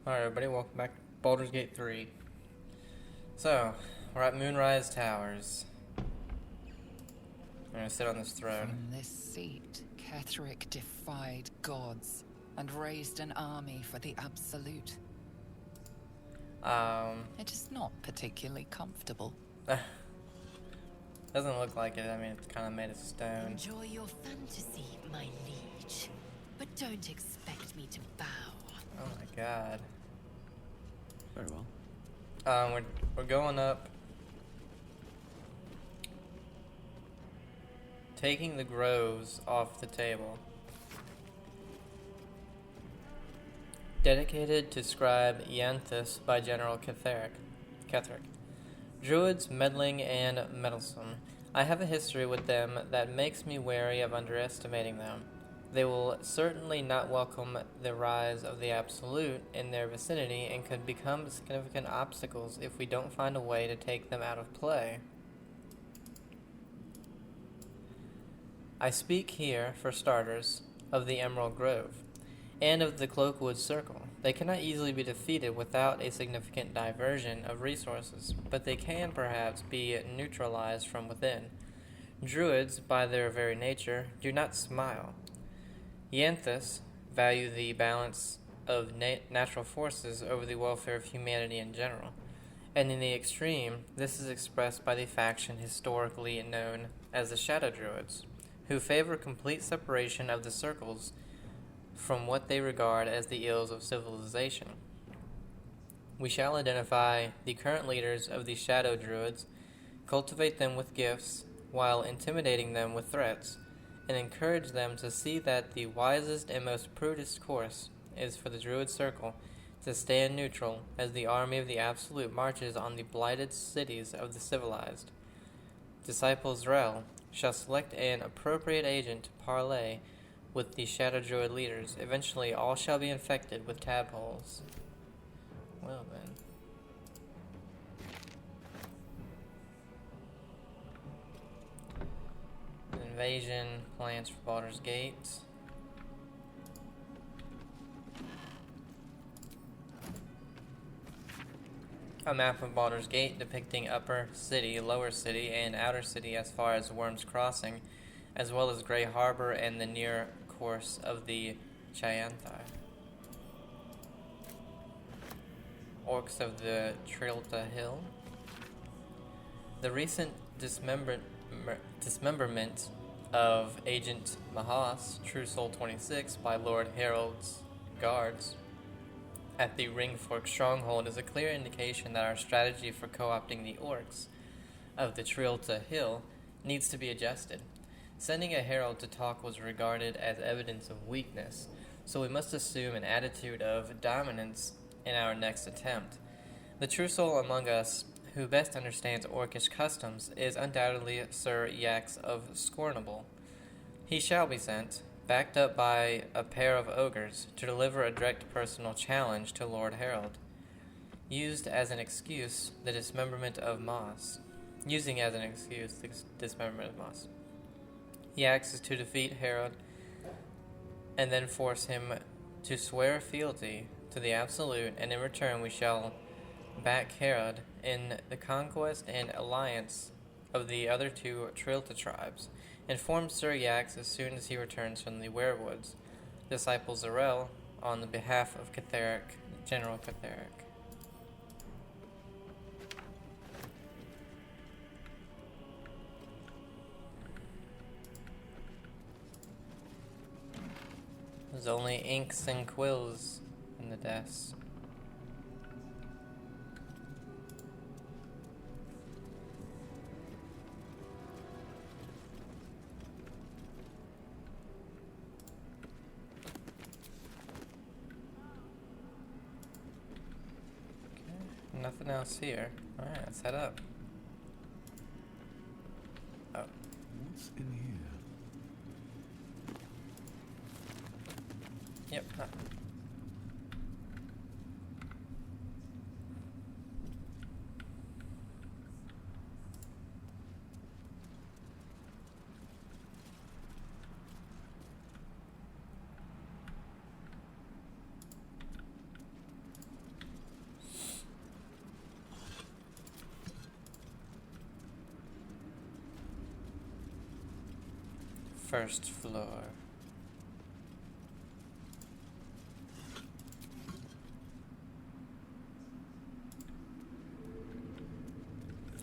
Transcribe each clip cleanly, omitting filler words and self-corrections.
Alright, everybody, welcome back to Baldur's Gate 3. So, we're at Moonrise Towers. I'm gonna sit on this throne. From this seat, Ketheric defied gods and raised an army for the Absolute. It is not particularly comfortable. Doesn't look like it. I mean, it's kind of made of stone. Enjoy your fantasy, my liege. But don't expect me to bow. Oh my god. Very well. We're going up. Taking the groves off the table. Dedicated to Scribe Ianthus by General Ketheric. Druids meddling and meddlesome. I have a history with them that makes me wary of underestimating them. They will certainly not welcome the rise of the Absolute in their vicinity and could become significant obstacles if we don't find a way to take them out of play. I speak here, for starters, of the Emerald Grove, and of the Cloakwood Circle. They cannot easily be defeated without a significant diversion of resources, but they can perhaps be neutralized from within. Druids, by their very nature, do not smile. Ianthus value the balance of natural forces over the welfare of humanity in general, and in the extreme, this is expressed by the faction historically known as the Shadow Druids, who favor complete separation of the circles from what they regard as the ills of civilization. We shall identify the current leaders of the Shadow Druids, cultivate them with gifts, while intimidating them with threats, and encourage them to see that the wisest and most prudent course is for the Druid Circle to stand neutral as the army of the Absolute marches on the blighted cities of the civilized. Disciples Rel shall select an appropriate agent to parley with the Shadow Druid leaders. Eventually, all shall be infected with tadpoles. Well then. Invasion plans for Baldur's Gate. A map of Baldur's Gate depicting Upper City, Lower City, and Outer City as far as Worm's Crossing, as well as Grey Harbor and the near course of the Chianthai. Orcs of the Trilta Hill. The recent dismemberment of Agent Mahas, True Soul 26, by Lord Harold's guards at the Ringfork Stronghold is a clear indication that our strategy for co-opting the orcs of the Trilta Hill needs to be adjusted. Sending a herald to talk was regarded as evidence of weakness, so we must assume an attitude of dominance in our next attempt. The true soul among us who best understands orcish customs is undoubtedly Sir Yax of Scornable. He shall be sent, backed up by a pair of ogres, to deliver a direct personal challenge to Lord Harold, using as an excuse the dismemberment of Moss. Yax is to defeat Harold and then force him to swear fealty to the Absolute, and in return we shall back Harold in the conquest and alliance of the other two Trilta tribes. Inform Sir Yax as soon as he returns from the Werewoods. Disciple Zarel on the behalf of General Ketheric. There's only inks and quills in the desk. Nothing else here. Alright, let's head up. Oh. What's in here? Yep. First floor.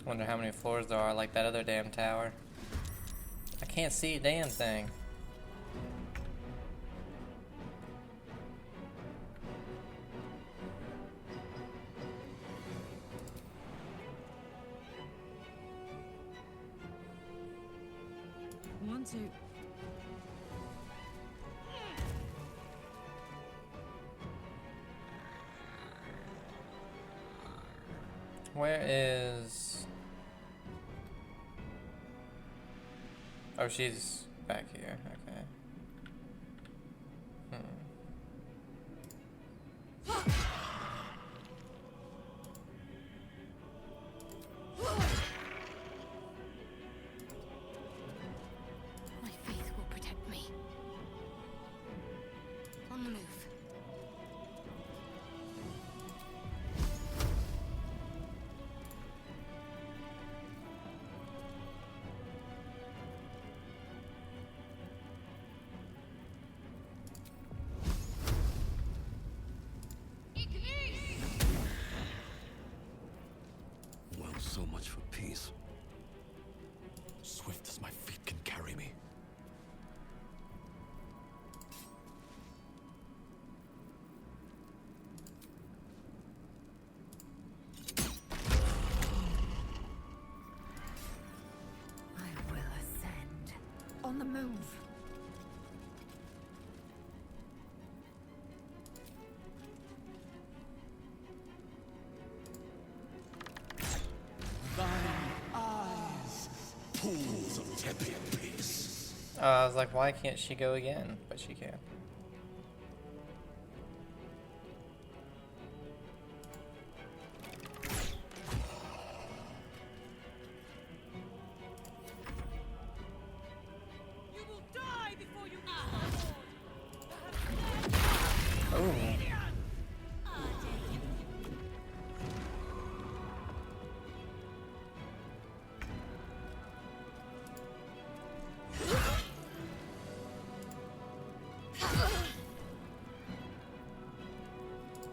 Wonder how many floors there are, like that other damn tower. I can't see a damn thing. Want to. Where is... Oh, she's back here. Okay. My faith will protect me. On the move. Well, so much for peace. Swift as my feet can carry me. I will ascend. On the move. Pools of tepid peace. I was like, why can't she go again? But she can. You will die before you Ooh.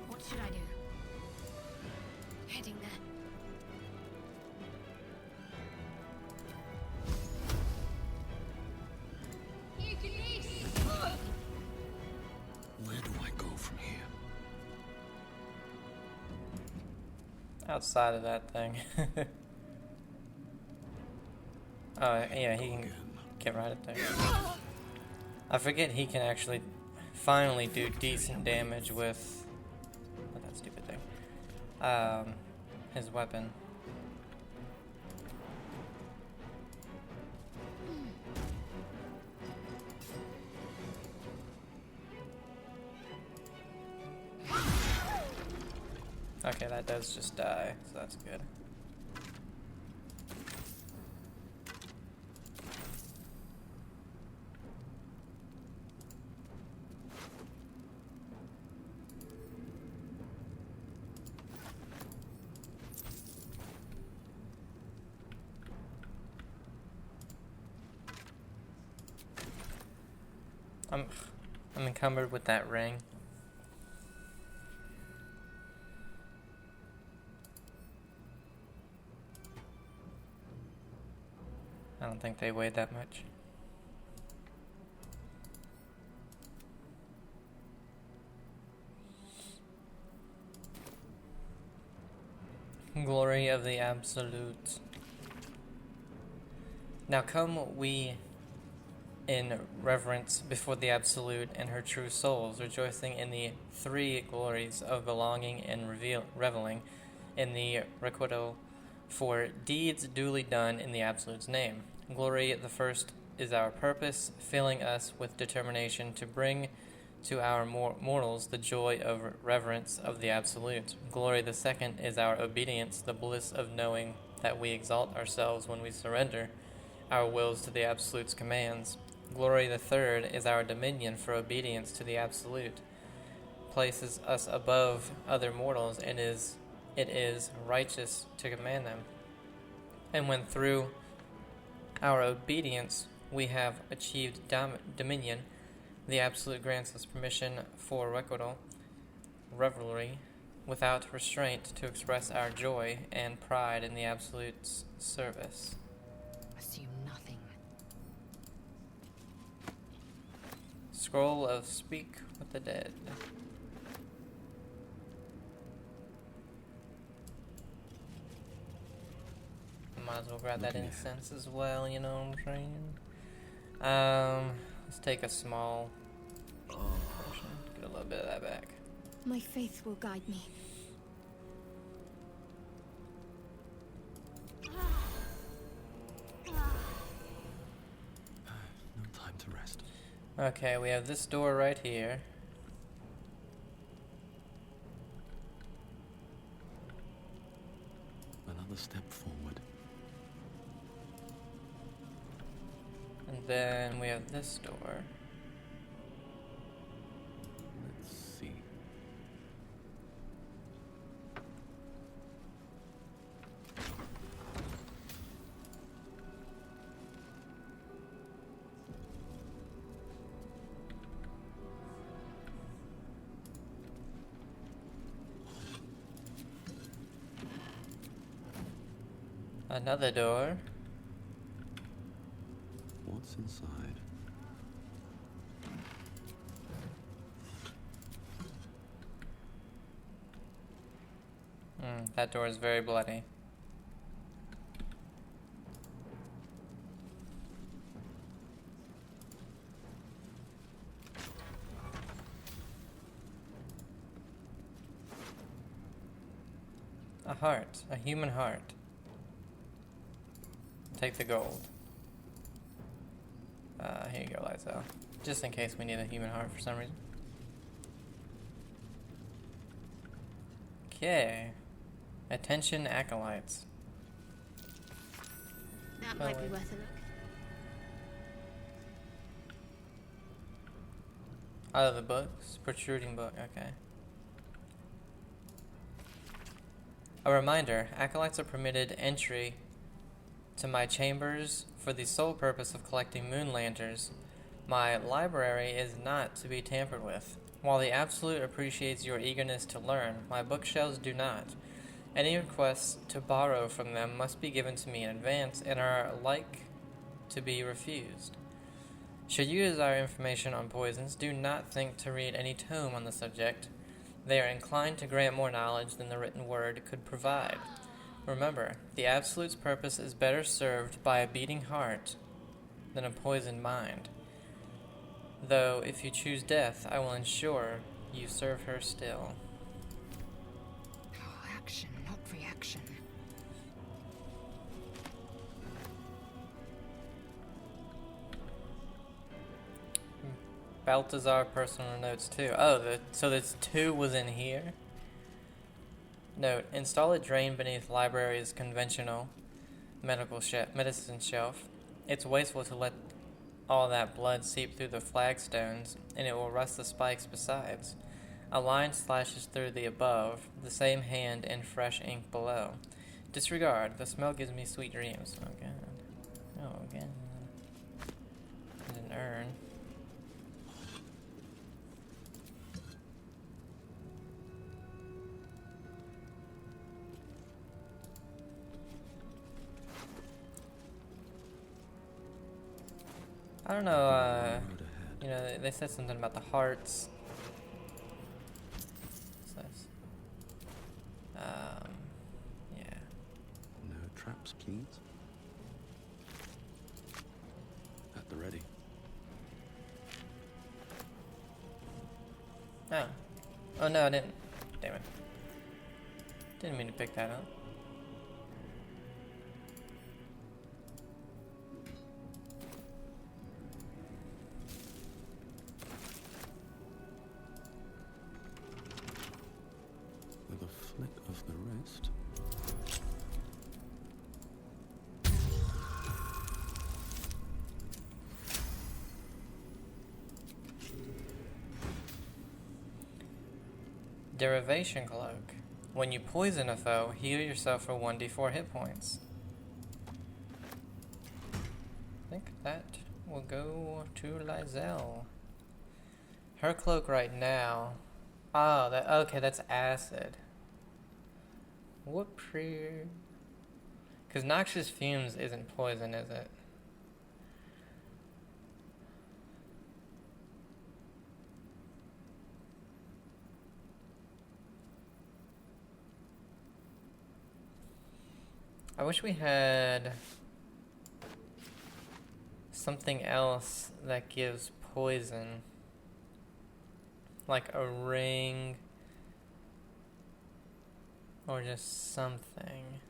What should I do? Heading there. Where do I go from here? Outside of that thing. Oh, yeah, he can Again. get right at there. I forget he can actually finally do decent damage with... What that stupid thing? His weapon. Okay, that does just die, so that's good. I'm encumbered with that ring. I don't think they weighed that much. Glory of the Absolute. Now come we in reverence before the Absolute and her true souls, rejoicing in the three glories of belonging and reveling in the requital for deeds duly done in the Absolute's name. Glory the first is our purpose, filling us with determination to bring to our mortals the joy of reverence of the Absolute. Glory the second is our obedience, the bliss of knowing that we exalt ourselves when we surrender our wills to the Absolute's commands. Glory the third is our dominion for obedience to the Absolute, places us above other mortals, and it is righteous to command them. And when through our obedience we have achieved dominion. The Absolute grants us permission for revelry, without restraint, to express our joy and pride in the Absolute's service. Assume nothing. Scroll of Speak with the Dead. Might as well grab that incense as well, you know what I'm saying? Let's take a small portion. Get a little bit of that back. My faith will guide me. No time to rest. Okay, we have this door right here. Another step forward. And then we have this door. Let's see. Another door. What's inside? That door is very bloody. A heart. A human heart. Take the gold. Here you go, Liza. Just in case we need a human heart for some reason. Okay. Attention, acolytes. That might be worth a look. Out of the books? Protruding book, okay. A reminder, acolytes are permitted entry to my chambers for the sole purpose of collecting moon lanterns. My library is not to be tampered with. While the Absolute appreciates your eagerness to learn, my bookshelves do not. Any requests to borrow from them must be given to me in advance and are like to be refused. Should you desire information on poisons, do not think to read any tome on the subject. They are inclined to grant more knowledge than the written word could provide. Remember, the Absolute's purpose is better served by a beating heart than a poisoned mind. Though, if you choose death, I will ensure you serve her still. Oh, action, not reaction. Balthazar personal notes too. Oh, so this 2 was in here? Note, install a drain beneath library's conventional medicine shelf. It's wasteful to let all that blood seep through the flagstones, and it will rust the spikes besides. A line slashes through the above, the same hand in fresh ink below. Disregard, the smell gives me sweet dreams. Oh god. Oh god. There's an urn. I don't know, you know, they said something about the hearts. What's this? Yeah. No traps, please. At the ready. Oh. Oh no, I didn't. Damn it. Didn't mean to pick that up. With a flick of the wrist. Derivation Cloak. When you poison a foe, heal yourself for 1d4 hit points. I think that we'll go to Lizelle. Her cloak right now. Oh, okay, that's acid. What Because noxious fumes isn't poison, is it? I wish we had something else that gives poison. Like a ring. Or just something.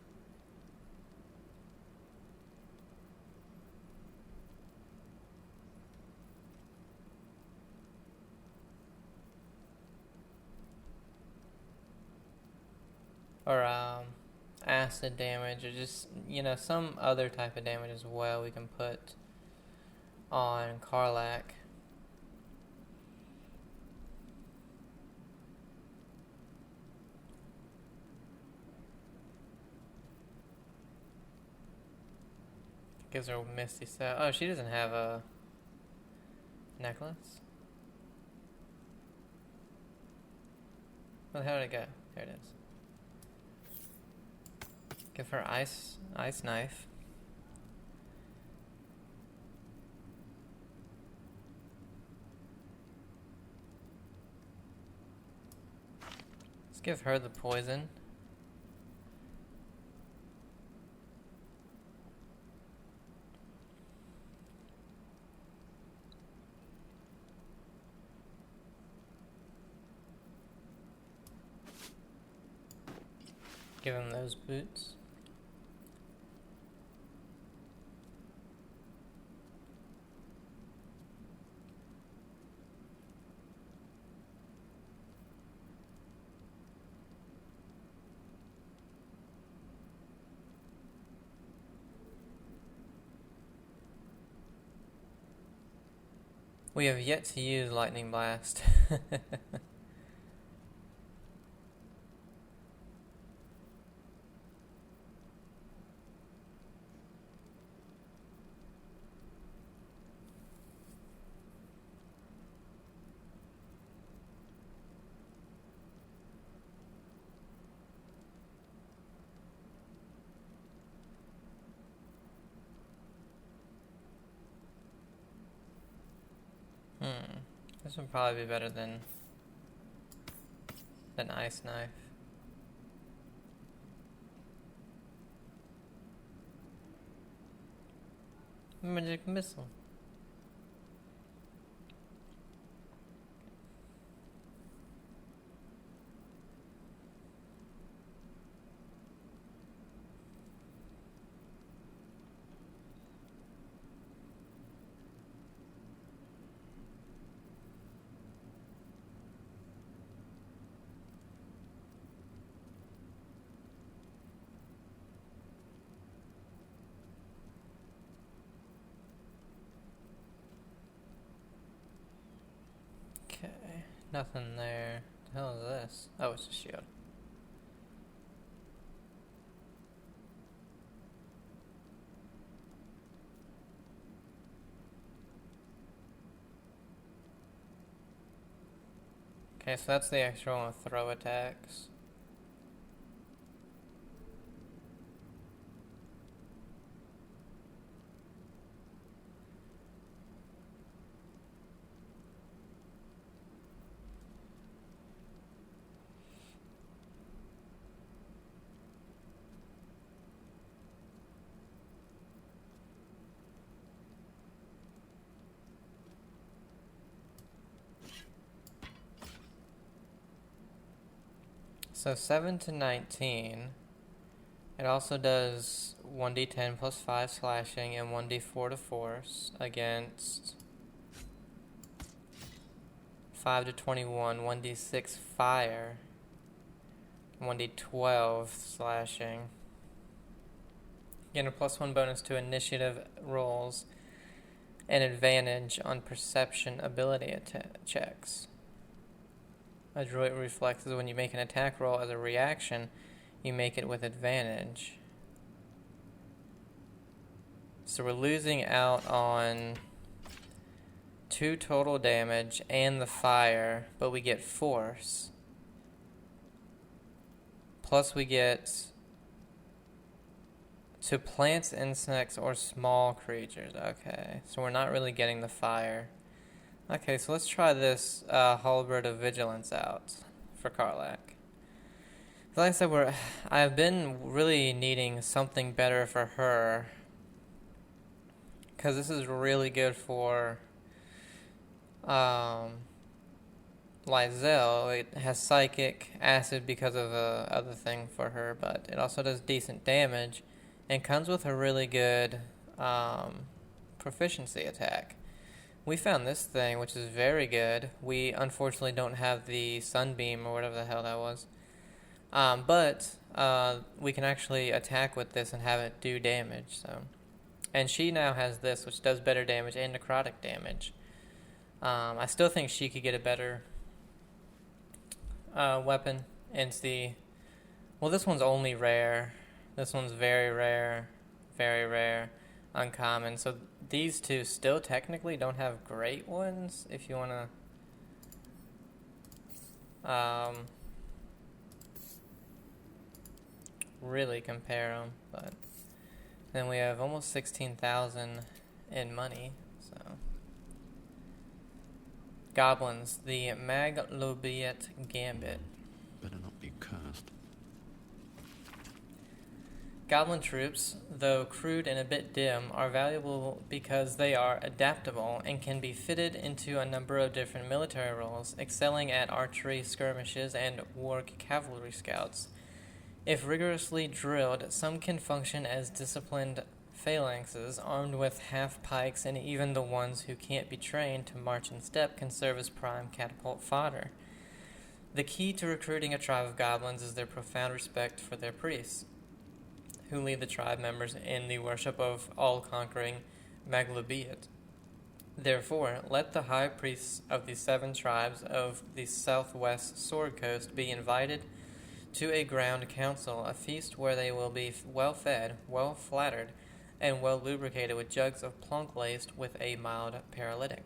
Or acid damage, or just, some other type of damage as well we can put on Karlach. Gives her Misty Step. Oh, she doesn't have a necklace? Where the hell did it go? There it is. Give her ice knife. Let's give her the poison. Give him those boots. We have yet to use Lightning Blast. This would probably be better than Ice Knife. Magic Missile. Okay, nothing there. What the hell is this? Oh, it's a shield. Okay, so that's the extra one with throw attacks. So 7 to 19. It also does 1d10 plus 5 slashing and 1d4 to force against 5 to 21, 1d6 fire, 1d12 slashing. Again, a +1 bonus to initiative rolls and advantage on perception ability checks. Adroit reflex is when you make an attack roll as a reaction, you make it with advantage. So we're losing out on 2 total damage and the fire, but we get force. Plus we get to plants, insects, or small creatures. Okay, so we're not really getting the fire. Okay, so let's try this Halberd of Vigilance out for Karlach. Like I said, I've been really needing something better for her, because this is really good for Lysel. It has Psychic, Acid because of the other thing for her, but it also does decent damage, and comes with a really good proficiency attack. We found this thing, which is very good. We unfortunately don't have the Sunbeam or whatever the hell that was. But we can actually attack with this and have it do damage. So, and she now has this, which does better damage and necrotic damage. I still think she could get a better weapon. And well, this one's only rare. This one's very rare, uncommon. So these two still technically don't have great ones. If you want to really compare them, but then we have almost 16,000 in money. So goblins, the Maglobiet Gambit. Better not be cursed. Goblin troops, though crude and a bit dim, are valuable because they are adaptable and can be fitted into a number of different military roles, excelling at archery, skirmishes, and war cavalry scouts. If rigorously drilled, some can function as disciplined phalanxes armed with half-pikes, and even the ones who can't be trained to march in step can serve as prime catapult fodder. The key to recruiting a tribe of goblins is their profound respect for their priests, who lead the tribe members in the worship of all-conquering Maglobiet. Therefore, let the high priests of the 7 tribes of the southwest Sword Coast be invited to a ground council, a feast where they will be well fed, well flattered, and well lubricated with jugs of plunk laced with a mild paralytic.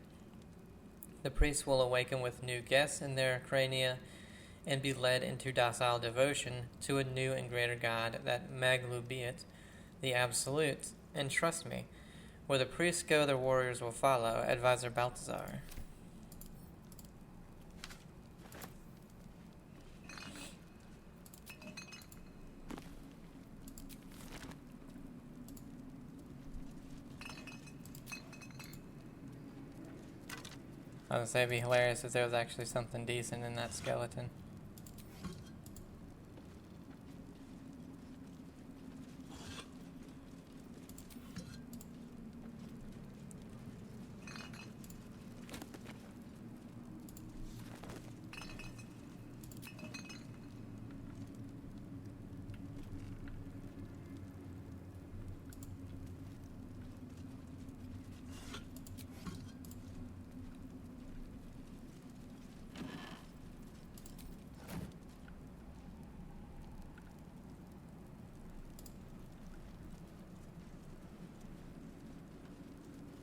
The priests will awaken with new guests in their crania and be led into docile devotion to a new and greater God, that Maglobiet, the Absolute. And trust me, where the priests go, the warriors will follow. Advisor Balthazar. I was gonna say it'd be hilarious if there was actually something decent in that skeleton.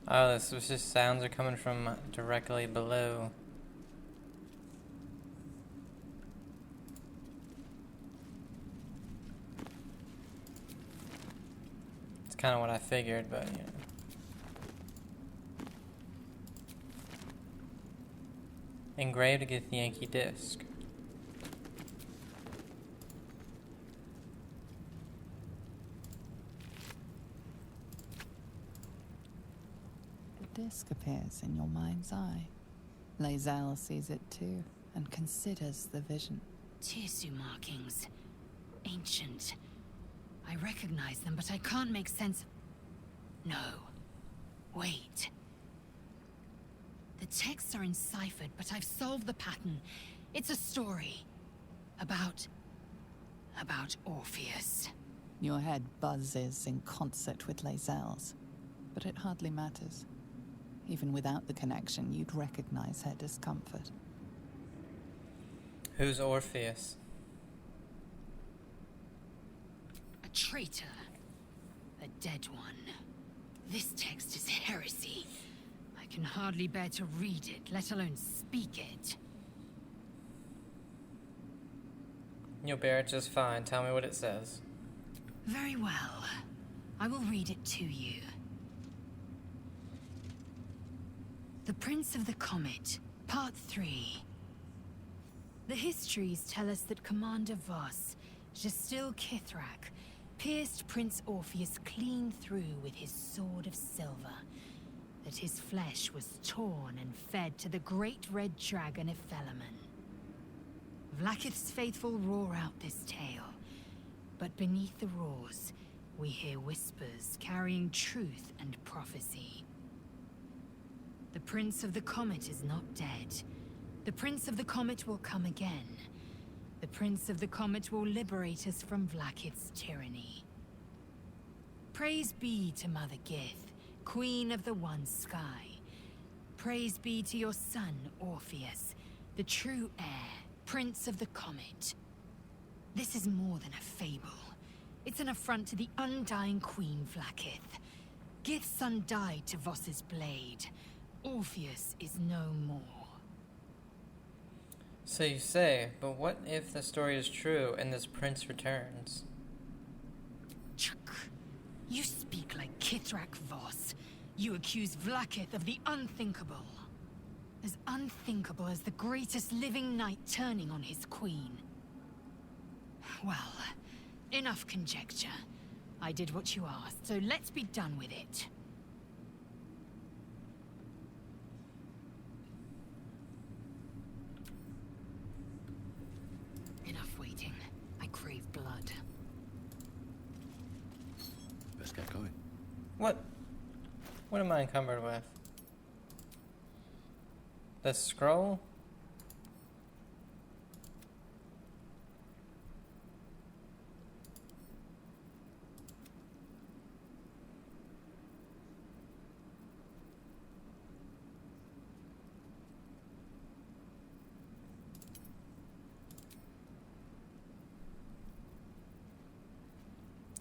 Oh, this was just sounds are coming from directly below. It's kind of what I figured, but you know. Engraved against the Yankee disc. The disc appears in your mind's eye. Lae'zel sees it too, and considers the vision. Tissue markings. Ancient. I recognize them, but I can't make sense. No. Wait. The texts are enciphered, but I've solved the pattern. It's a story. About Orpheus. Your head buzzes in concert with Lae'zel's, but it hardly matters. Even without the connection, you'd recognize her discomfort. Who's Orpheus? A traitor. A dead one. This text is heresy. I can hardly bear to read it, let alone speak it. You'll bear it just fine. Tell me what it says. Very well. I will read it to you. The Prince of the Comet, Part 3. The histories tell us that Commander Voss, Gestil Ketheric, pierced Prince Orpheus clean through with his sword of silver, that his flesh was torn and fed to the great red dragon Ephelaman. Vlaakith's faithful roar out this tale, but beneath the roars, we hear whispers carrying truth and prophecy. The Prince of the Comet is not dead. The Prince of the Comet will come again. The Prince of the Comet will liberate us from Vlaakith's tyranny. Praise be to Mother Gith, Queen of the One Sky. Praise be to your son, Orpheus, the true heir, Prince of the Comet. This is more than a fable. It's an affront to the undying Queen Vlaakith. Gith's son died to Voss's blade. Orpheus is no more. So you say, but what if the story is true and this prince returns? Chuck, you speak like Kithrak Voss. You accuse Vlaakith of the unthinkable. As unthinkable as the greatest living knight turning on his queen. Well, enough conjecture. I did what you asked, so let's be done with it. Enough waiting. I crave blood. Best get going. What? What am I encumbered with? The scroll?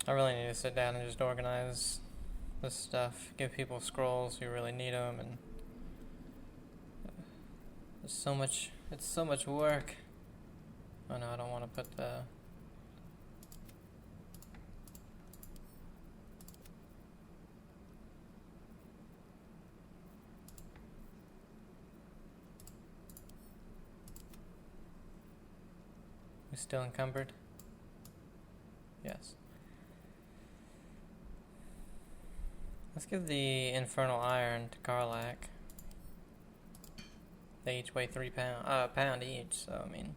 I really need to sit down and just organize this stuff. Give people scrolls who really need them, and it's so much work. Oh no, I don't want to put the... We still encumbered? Yes. Let's give the Infernal Iron to Karlak. They each weigh a pound each, so I mean...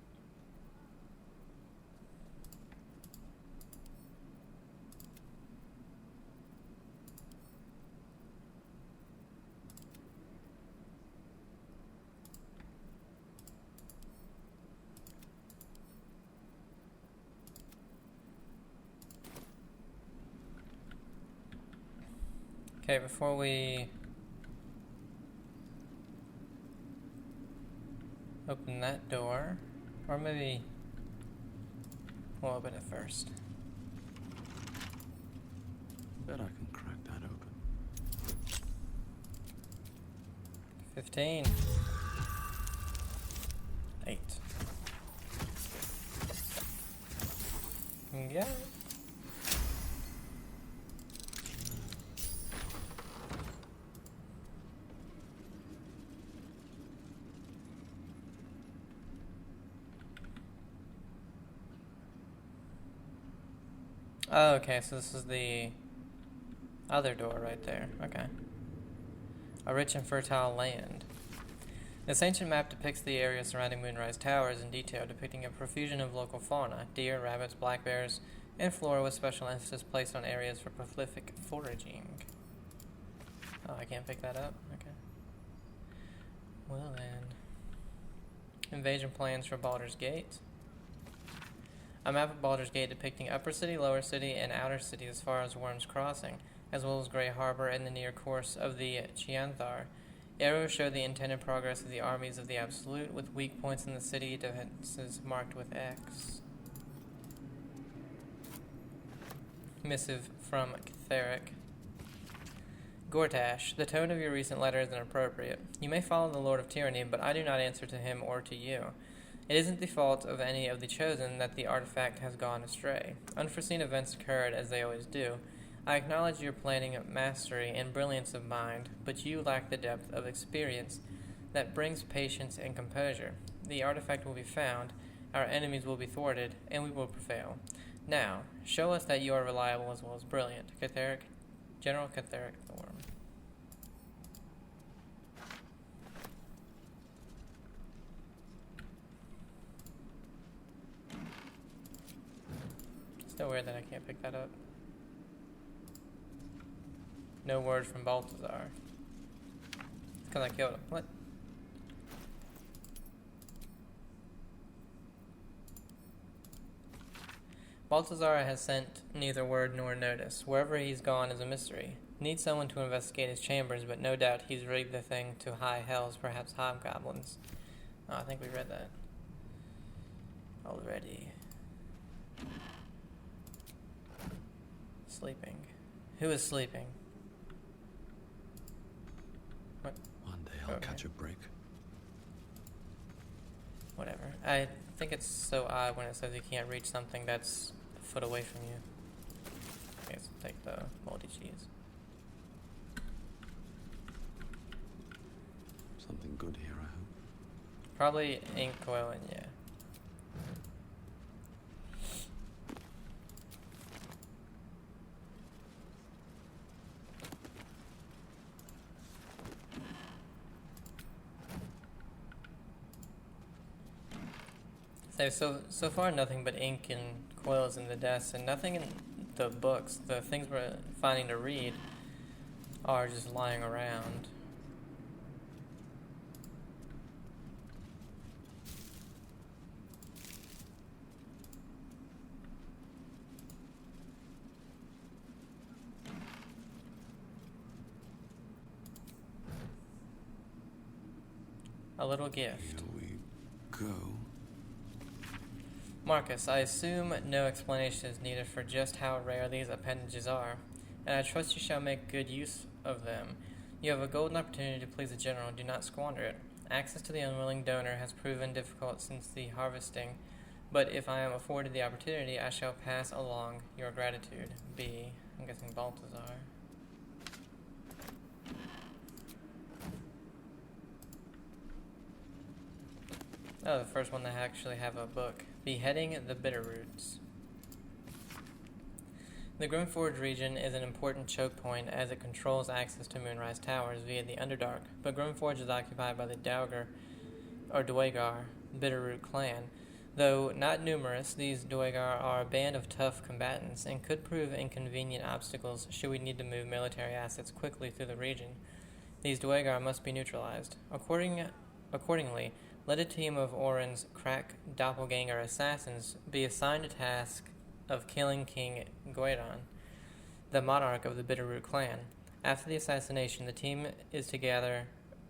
Okay, before we open that door, or maybe we'll open it first. Bet I can crack that open. 15. 8. Yeah. Oh, okay, so this is the other door right there. Okay. A rich and fertile land. This ancient map depicts the area surrounding Moonrise Towers in detail, depicting a profusion of local fauna, deer, rabbits, black bears, and flora with special emphasis placed on areas for prolific foraging. Oh, I can't pick that up? Okay. Well then. Invasion plans for Baulders Gate. A map of Baldur's Gate depicting Upper City, Lower City, and Outer City as far as Worm's Crossing, as well as Grey Harbor and the near course of the Chianthar. Arrows show the intended progress of the armies of the Absolute, with weak points in the city defenses marked with X. Missive from Ketheric. Gortash, the tone of your recent letter is inappropriate. You may follow the Lord of Tyranny, but I do not answer to him or to you. It isn't the fault of any of the Chosen that the artifact has gone astray. Unforeseen events occurred, as they always do. I acknowledge your planning, mastery, and brilliance of mind, but you lack the depth of experience that brings patience and composure. The artifact will be found, our enemies will be thwarted, and we will prevail. Now, show us that you are reliable as well as brilliant. General Ketheric Thorm. Still weird that I can't pick that up. No word from Balthazar. It's because I killed him. What? Balthazar has sent neither word nor notice. Wherever he's gone is a mystery. Need someone to investigate his chambers, but no doubt he's rigged the thing to high hells, perhaps hobgoblins. Oh, I think we read that already. Sleeping. Who is sleeping? What? One day I'll catch a break. Whatever. I think it's so odd when it says you can't reach something that's a foot away from you. I guess I'll take the moldy cheese. Something good here, I hope. Probably ink coil and yeah. So far nothing but ink and coils in the desk and nothing in the books. The things we're finding to read are just lying around. A little gift. Here we go. Marcus, I assume no explanation is needed for just how rare these appendages are, and I trust you shall make good use of them. You have a golden opportunity to please the general. Do not squander it. Access to the unwilling donor has proven difficult since the harvesting, but if I am afforded the opportunity, I shall pass along your gratitude. B. I'm guessing Balthazar. Oh, the first one that actually have a book. Beheading the Bitterroots. The Grimforge region is an important choke point as it controls access to Moonrise Towers via the Underdark, but Grimforge is occupied by the Dwegar Bitterroot clan. Though not numerous, these Dwegar are a band of tough combatants and could prove inconvenient obstacles should we need to move military assets quickly through the region. These Dwegar must be neutralized. Accordingly, let a team of Orin's crack doppelganger assassins be assigned a task of killing King Goiron, the monarch of the Bitterroot clan. After the assassination, the team is to gather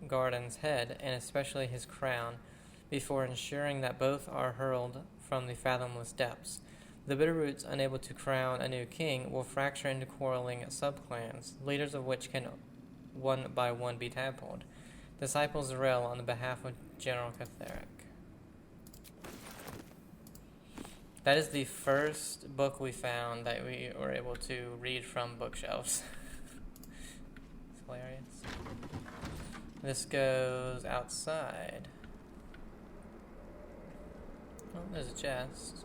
Gardon's head, and especially his crown, before ensuring that both are hurled from the fathomless depths. The Bitterroots, unable to crown a new king, will fracture into quarreling subclans, leaders of which can one by one be tadpoled. Disciples rail on the behalf of General Ketheric. That is the first book we found that we were able to read from bookshelves. It's hilarious. This goes outside. Oh, there's a chest.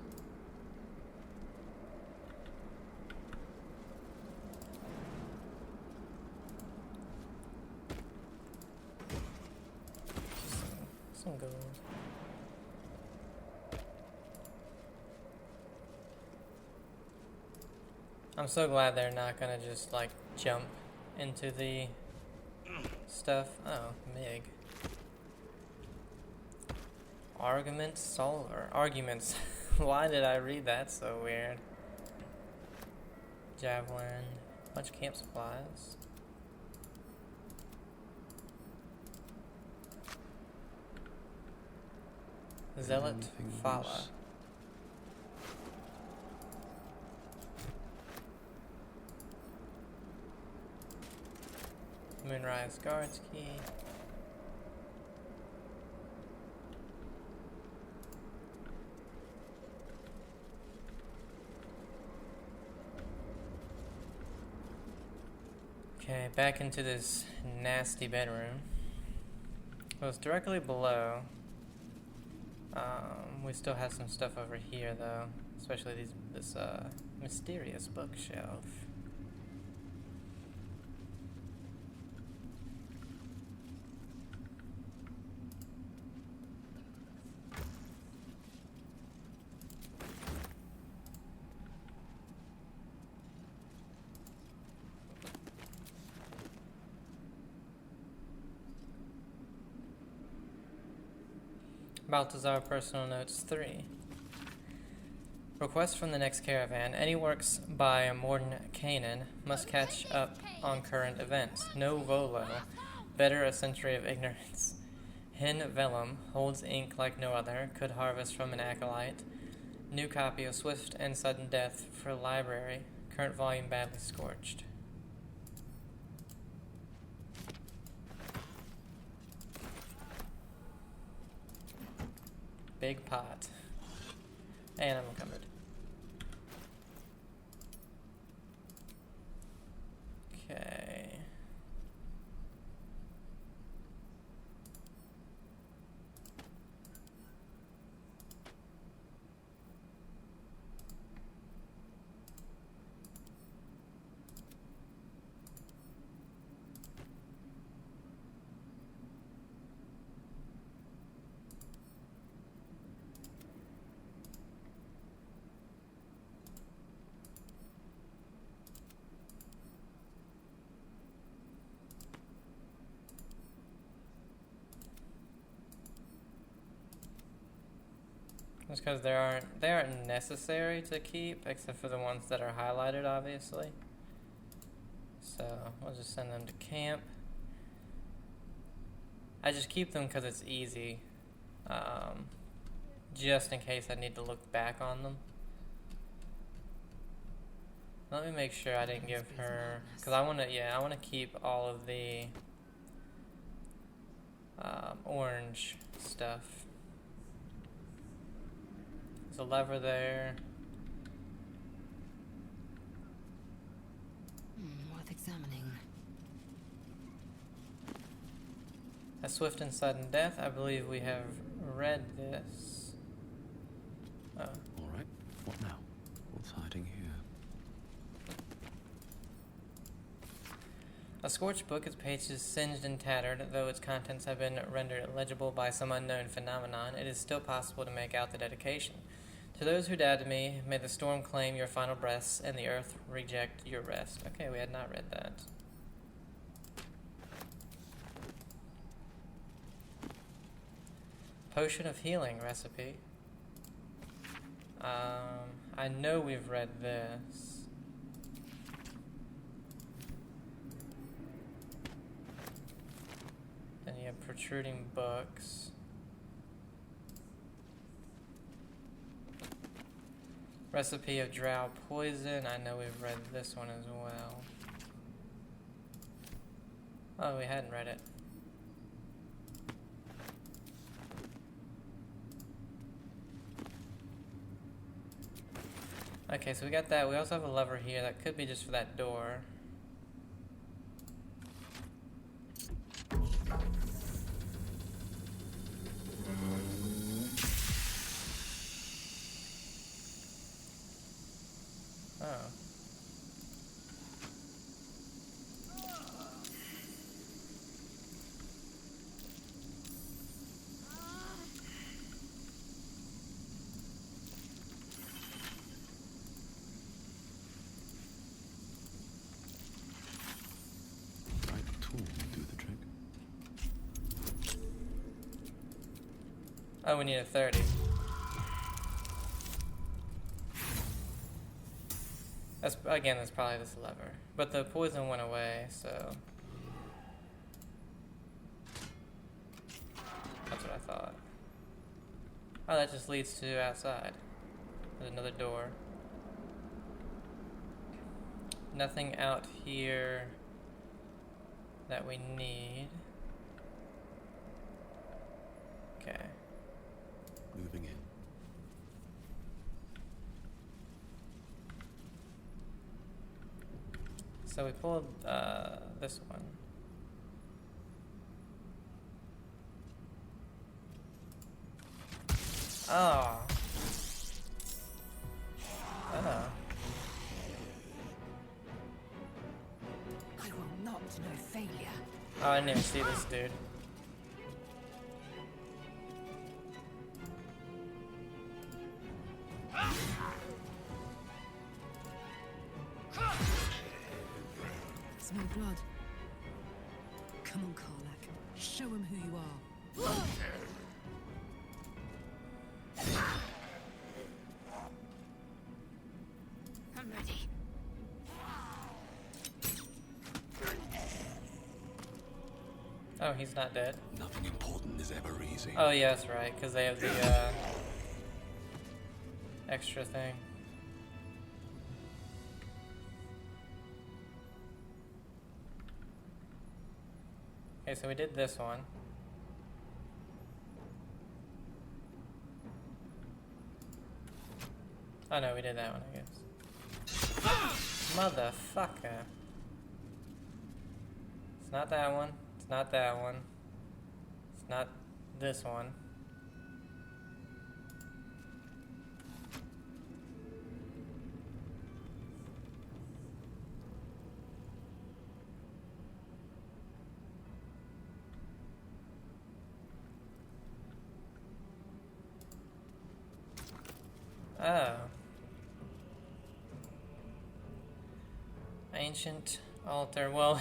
Some gold. I'm so glad they're not gonna just like jump into the stuff. Oh, Mig. Argument solver. Arguments. Why did I read that so weird? Javelin. Bunch of camp supplies. Zealot Fala. Moonrise Guards key. Okay, back into this nasty bedroom. It was directly below. We still have some stuff over here, though, especially this mysterious bookshelf. Balthazar Personal Notes 3. Request from the next caravan. Any works by Morden Kanan must catch up on current events. No volo. Better a century of ignorance. Hen Vellum holds ink like no other. Could harvest from an acolyte. New copy of Swift and Sudden Death for library. Current volume badly scorched. Big pot. And I'm encumbered. Okay. Just because they aren't necessary to keep, except for the ones that are highlighted, obviously. So we'll just send them to camp. I just keep them because it's easy, just in case I need to look back on them. Let me make sure I didn't give her, because I want to keep all of the orange stuff. There's a lever there. Worth examining. A Swift and Sudden Death. I believe we have read this. Oh. All right. What now? What's hiding here? A scorched book, its pages singed and tattered, though its contents have been rendered illegible by some unknown phenomenon, it is still possible to make out the dedication. To those who doubted me, may the storm claim your final breaths and the earth reject your rest. Okay, we had not read that. Potion of Healing recipe. I know we've read this. Then you have protruding books. Recipe of drow poison. I know we've read this one as well. Oh, we hadn't read it. Okay, so we got that. We also have a lever here that could be just for that door. Oh. Right tool will do the trick. Oh, we need a 30. That's probably this lever. But the poison went away, so... That's what I thought. Oh, that just leads to outside. There's another door. Nothing out here. that we need. Okay. Moving in. So we pulled this one. Oh. Oh. I will not know failure. Oh, I didn't even see this dude. Smell blood. Come on, Karlach. Show him who you are. I'm ready. Oh, he's not dead. Nothing important is ever easy. Oh, yeah, that's right, because they have the extra thing. Okay, so we did this one. Oh no, we did that one, I guess. Motherfucker. It's not that one. It's not that one. It's not this one. Oh. Ancient altar. Well,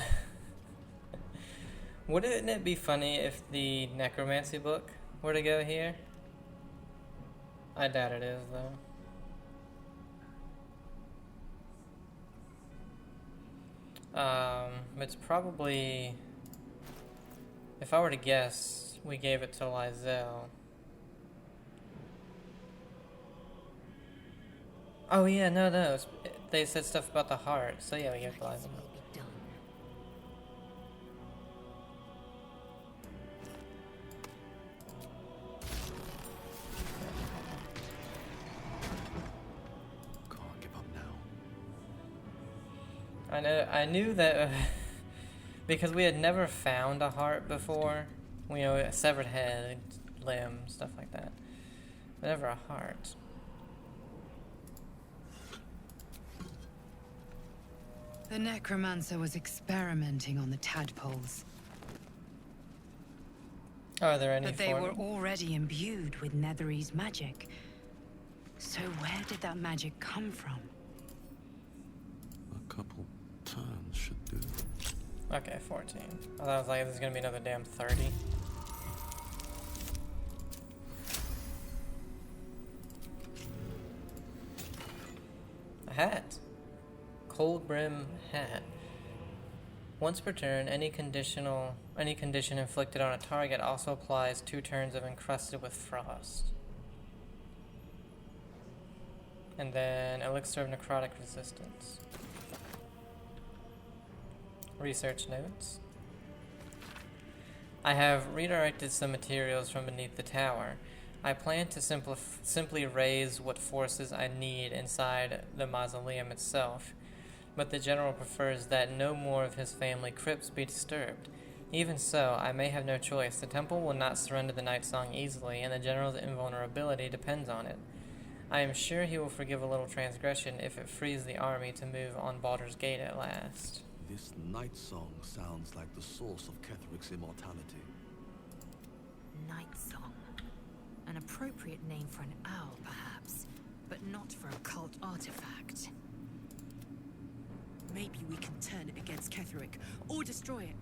wouldn't it be funny if the necromancy book were to go here? I doubt it is, though. It's probably, if I were to guess, we gave it to Lizelle. Oh yeah, no, they said stuff about the heart, so yeah, we gave it to Lizelle. Can't give up now. I knew that because we had never found a heart before. You know, a severed head, limb, stuff like that. But never a heart. The necromancer was experimenting on the tadpoles, Oh, are there any but they for were them? already imbued with Netherese magic. So where did that magic come from? A couple turns should do. Okay, 14. I thought I was like, this is gonna be another damn 30. A hat. Cold brim hat. Once per turn, any condition inflicted on a target also applies 2 turns of encrusted with frost. And then elixir of necrotic resistance. Research notes. I have redirected some materials from beneath the tower. I plan to simply raise what forces I need inside the mausoleum itself, but the general prefers that no more of his family crypts be disturbed. Even so, I may have no choice. The temple will not surrender the Night Song easily, and the general's invulnerability depends on it. I am sure he will forgive a little transgression if it frees the army to move on Baulders Gate at last. This night song sounds like the source of Ketheric's immortality. Night Song. An appropriate name for an owl, perhaps, but not for a cult artifact. Maybe we can turn it against Ketheric, or destroy it.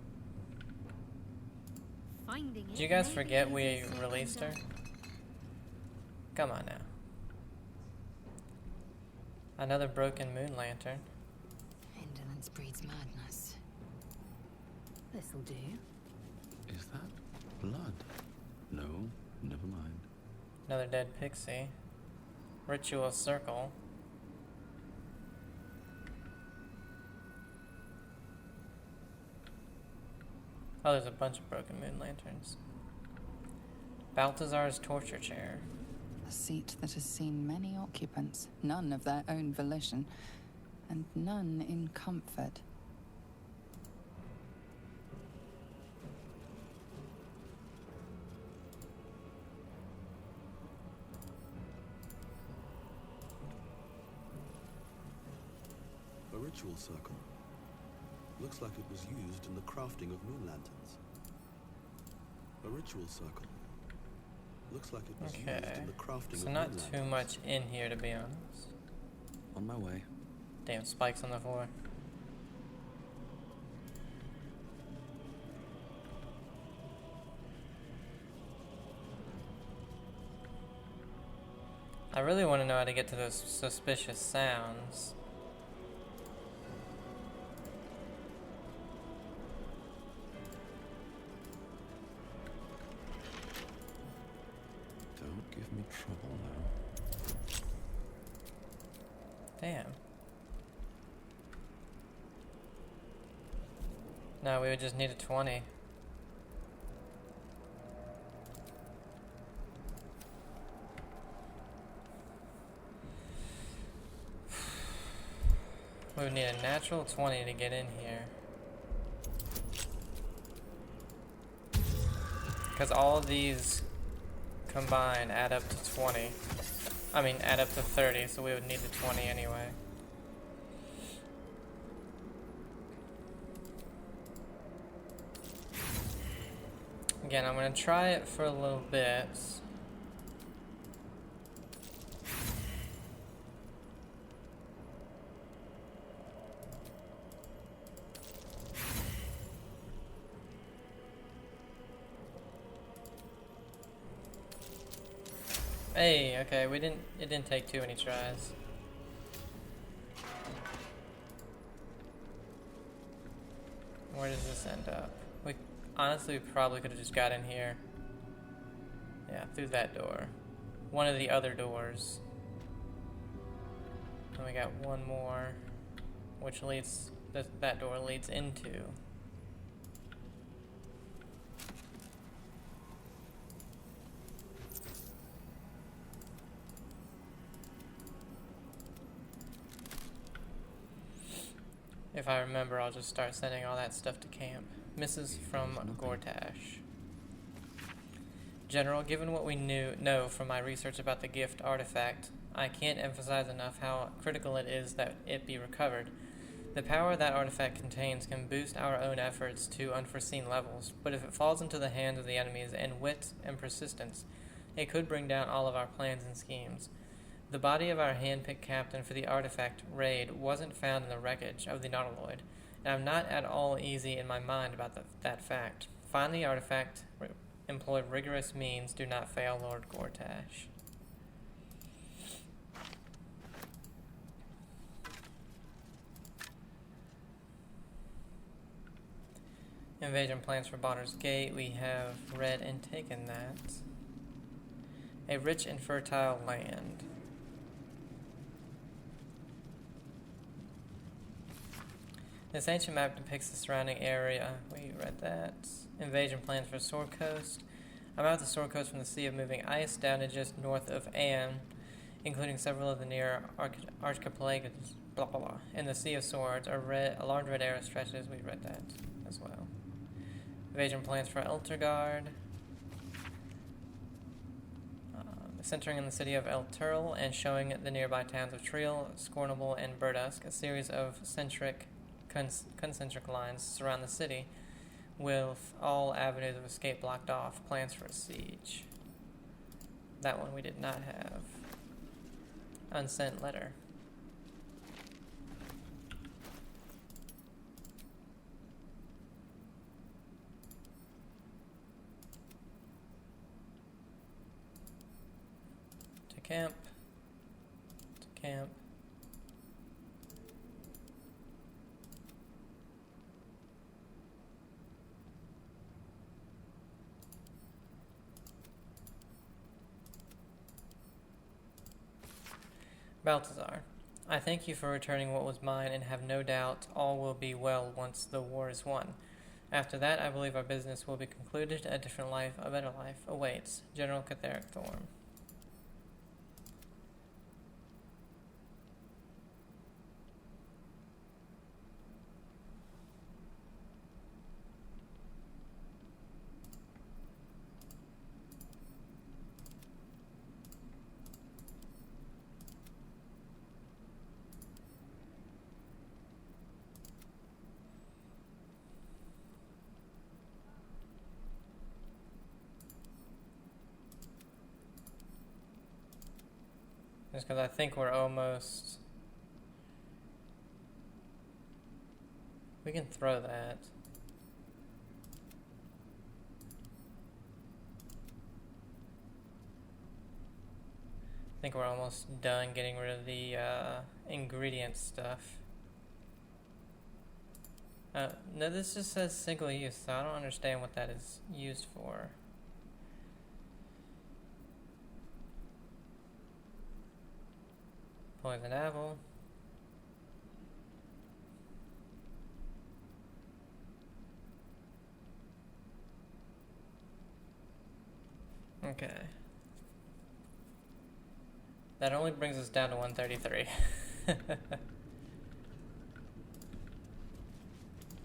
Finding Did you guys forget we released her? Come on now. Another broken moon lantern. Indolence breeds madness. This'll do. Is that blood? No, never mind. Another dead pixie. Ritual circle. Oh, there's a bunch of broken moon lanterns. Balthazar's torture chair. A seat that has seen many occupants, none of their own volition, and none in comfort. A ritual circle. Looks like it was used in the crafting of moon lanterns. A ritual circle. Looks like it was used in the crafting of So moon not lanterns. too much in here, to be honest. On my way. Damn spikes on the floor. I really want to know how to get to those suspicious sounds. Don't give me trouble now. Damn. No, we would just need a 20. We would need a natural 20 to get in here. Because all of these combined add up to 20. I mean, add up to 30, so we would need the 20 anyway. Again, I'm going to try it for a little bit. Hey, okay, it didn't take too many tries. Where does this end up? Honestly, we probably could have just got in here. Yeah, through that door. One of the other doors. And we got one more, which leads, that door leads into. If I remember, I'll just start sending all that stuff to camp. Misses from Gortash. General, given what we know from my research about the gift artifact, I can't emphasize enough how critical it is that it be recovered. The power that artifact contains can boost our own efforts to unforeseen levels, but if it falls into the hands of the enemies in wit and persistence, it could bring down all of our plans and schemes. The body of our hand-picked captain for the artifact raid wasn't found in the wreckage of the Nautiloid, and I'm not at all easy in my mind about that fact. Find the artifact, employ rigorous means, do not fail, Lord Gortash. Invasion plans for Baulders Gate, we have read and taken that. A rich and fertile land. This ancient map depicts the surrounding area. We read that. Invasion plans for Sword Coast. I'm out the Sword Coast from the Sea of Moving Ice down to just north of Anne, including several of the near archipelagos, blah blah blah. In the Sea of Swords, a large red arrow stretches. We read that as well. Invasion plans for Eltergard. Centering in the city of El Turl and showing the nearby towns of Triel, Scornable, and Burdusk. A series of concentric lines surround the city, with all avenues of escape blocked off. Plans for a siege. That one we did not have. Unsent letter. To camp. To camp. Balthazar, I thank you for returning what was mine and have no doubt all will be well once the war is won. After that, I believe our business will be concluded. A different life, a better life, awaits. General Ketheric Thorm. Just because I think we're almost... We can throw that. I think we're almost done getting rid of the ingredient stuff. No, this just says single use, so I don't understand what that is used for. Poison apple. Okay. That only brings us down to 133.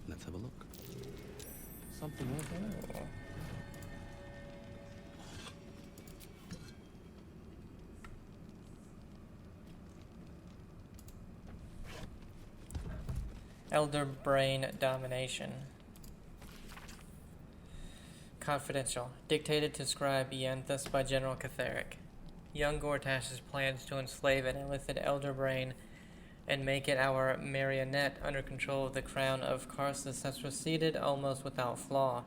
Let's have a look. Something over. Elder Brain Domination. Confidential. Dictated to Scribe Ianthus by General Ketheric. Young Gortash's plans to enslave an illicit Elder Brain and make it our marionette under control of the crown of Karsus has proceeded almost without flaw.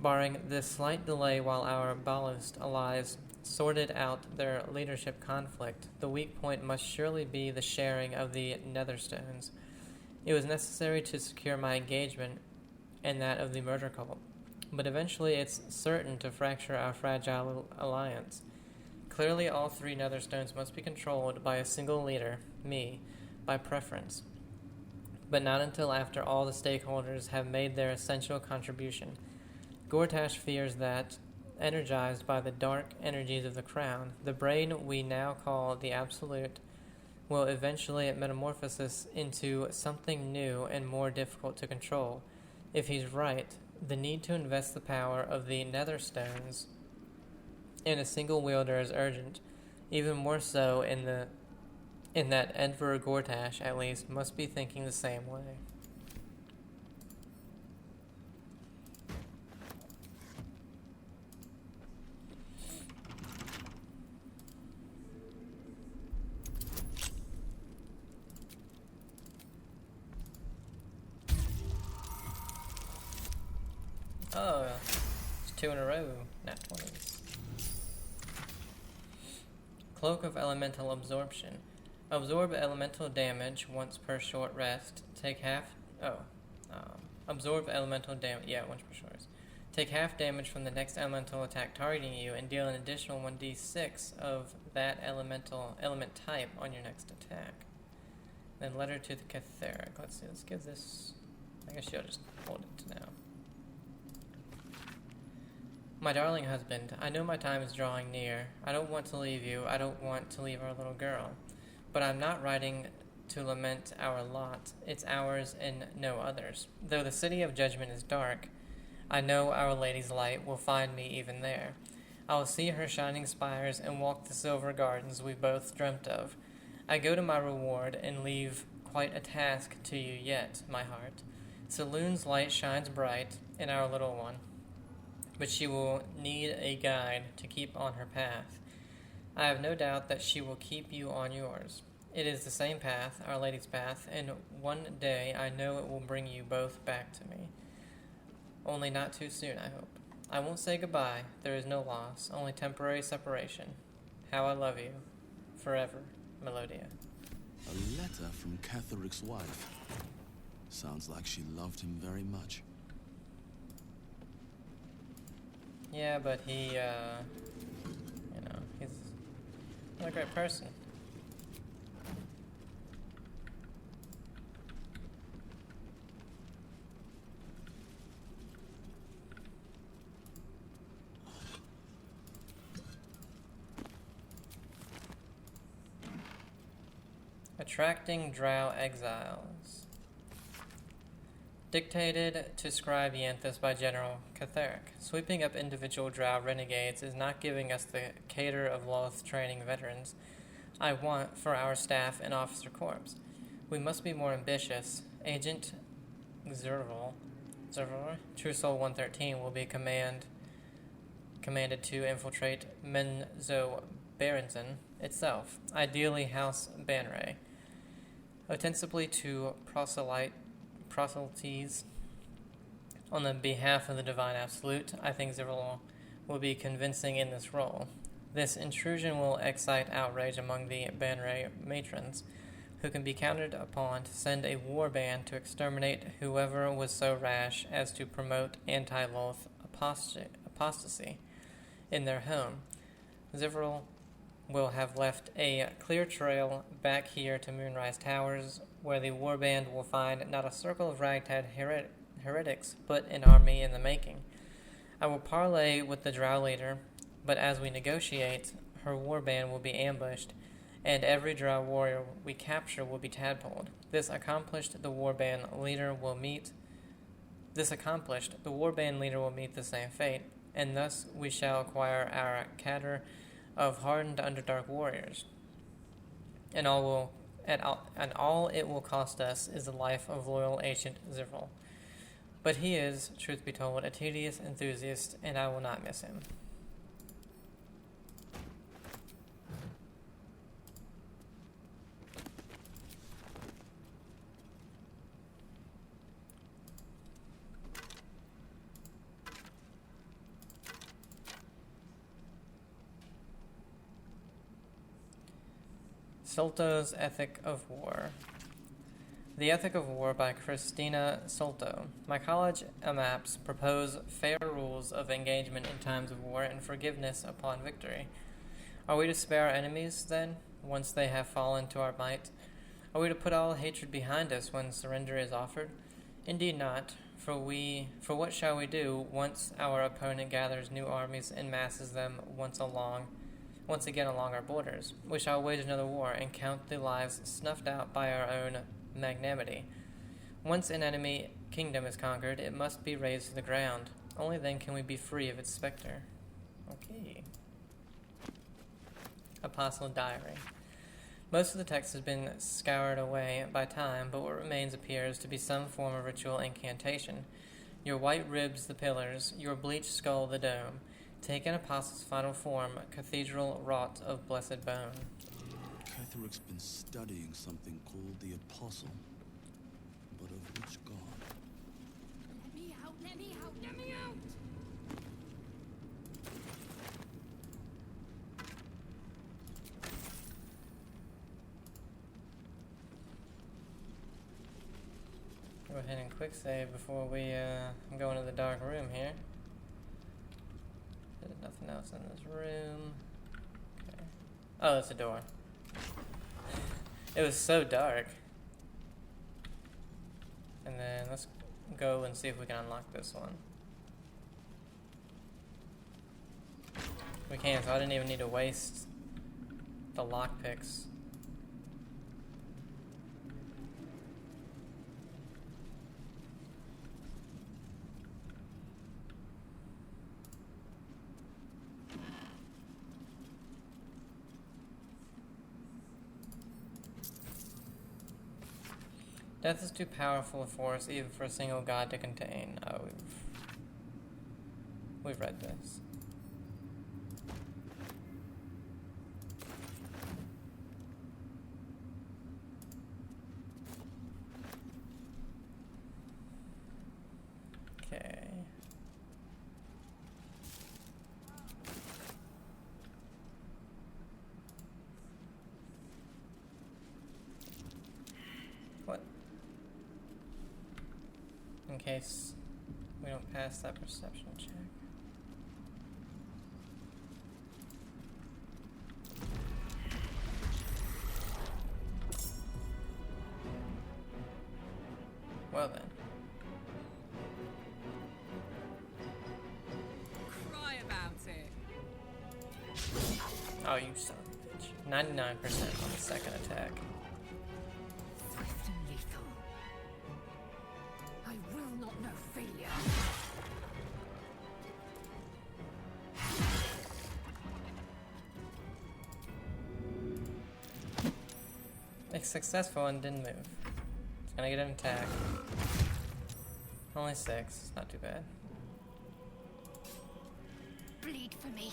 Barring this slight delay while our Baulders allies sorted out their leadership conflict, the weak point must surely be the sharing of the Netherstones. It was necessary to secure my engagement and that of the murder cult, but eventually it's certain to fracture our fragile alliance. Clearly all three Netherstones must be controlled by a single leader, me, by preference, but not until after all the stakeholders have made their essential contribution. Gortash fears that, energized by the dark energies of the crown, the brain we now call the Absolute will eventually metamorphose into something new and more difficult to control. If he's right, the need to invest the power of the Netherstones in a single wielder is urgent, even more so in that Emperor Gortash, at least, must be thinking the same way. Oh, it's 2 in a row, nat 20s. Cloak of Elemental Absorption. Absorb elemental damage once per short rest. Take half... absorb elemental damage... Yeah, once per short rest. Take half damage from the next elemental attack targeting you and deal an additional 1d6 of that element type on your next attack. Then letter to the Ketheric. Let's see, let's give this... I guess you'll just hold it to now. My darling husband, I know my time is drawing near. I don't want to leave you. I don't want to leave our little girl. But I'm not writing to lament our lot. It's ours and no others. Though the city of judgment is dark, I know Our Lady's light will find me even there. I will see her shining spires and walk the silver gardens we both dreamt of. I go to my reward and leave quite a task to you yet, my heart. Saloon's light shines bright in our little one, but she will need a guide to keep on her path. I have no doubt that she will keep you on yours. It is the same path, Our Lady's path, and one day I know it will bring you both back to me. Only not too soon, I hope. I won't say goodbye. There is no loss, only temporary separation. How I love you. Forever, Melodia. A letter from Ketheric's wife. Sounds like she loved him very much. Yeah, but he, he's not a great person. Attracting Drow exiles. Dictated to Scribe Yanthus by General Ketheric. Sweeping up individual Drow renegades is not giving us the cater of Loth training veterans I want for our staff and officer corps. We must be more ambitious. Agent Zerval, True Soul 113, will be commanded to infiltrate Menzo Berenson itself, ideally House Banray, ostensibly to proselytes on the behalf of the Divine Absolute. I think Zerval will be convincing in this role. This intrusion will excite outrage among the Banray matrons, who can be counted upon to send a war band to exterminate whoever was so rash as to promote anti-Loth apostasy in their home. Zerval will have left a clear trail back here to Moonrise Towers, where the warband will find not a circle of ragtag heretics, but an army in the making. I will parley with the Drow leader, but as we negotiate, her warband will be ambushed, and every Drow warrior we capture will be tadpoled. This accomplished, the warband leader will meet the same fate, and thus we shall acquire our cadre of hardened Underdark warriors. And all it will cost us is the life of loyal ancient Zerval. But he is, truth be told, a tedious enthusiast, and I will not miss him. Solto's Ethic of War. The Ethic of War by Christina Solto. My college maps propose fair rules of engagement in times of war and forgiveness upon victory. Are we to spare our enemies, then, once they have fallen to our might? Are we to put all hatred behind us when surrender is offered? Indeed not, for what shall we do once our opponent gathers new armies and masses them once again along our borders? We shall wage another war and count the lives snuffed out by our own magnanimity. Once an enemy kingdom is conquered, it must be razed to the ground. Only then can we be free of its specter. Okay. Apostle Diary. Most of the text has been scoured away by time, but what remains appears to be some form of ritual incantation. Your white ribs the pillars, your bleached skull the dome. Take an apostle's final form, cathedral wrought of blessed bone. Ketheric's been studying something called the Apostle. But of which god? Let me out! Let me out! Let me out! Go ahead and quick save before we go into the dark room here. There's nothing else in this room. Okay. Oh, it's a door. It was so dark. And then let's go and see if we can unlock this one. We can, so I didn't even need to waste the lockpicks. Death is too powerful a force even for a single god to contain. Oh, we've read this. Okay. What? In case we don't pass that perception check. Well then. Cry about it. Oh, you son of a bitch. 99% on the second attack. Swift and lethal. I will not know failure. It's successful and didn't move. It's gonna get an attack. Only 6, not too bad. Bleed for me.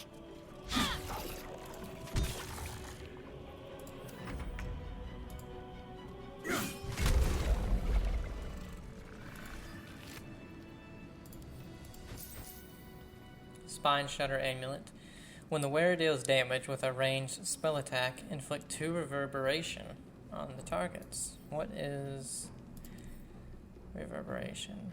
Spine Shudder Amulet. When the wearer deals damage with a ranged spell attack, inflict 2 reverberation on the targets. What is reverberation?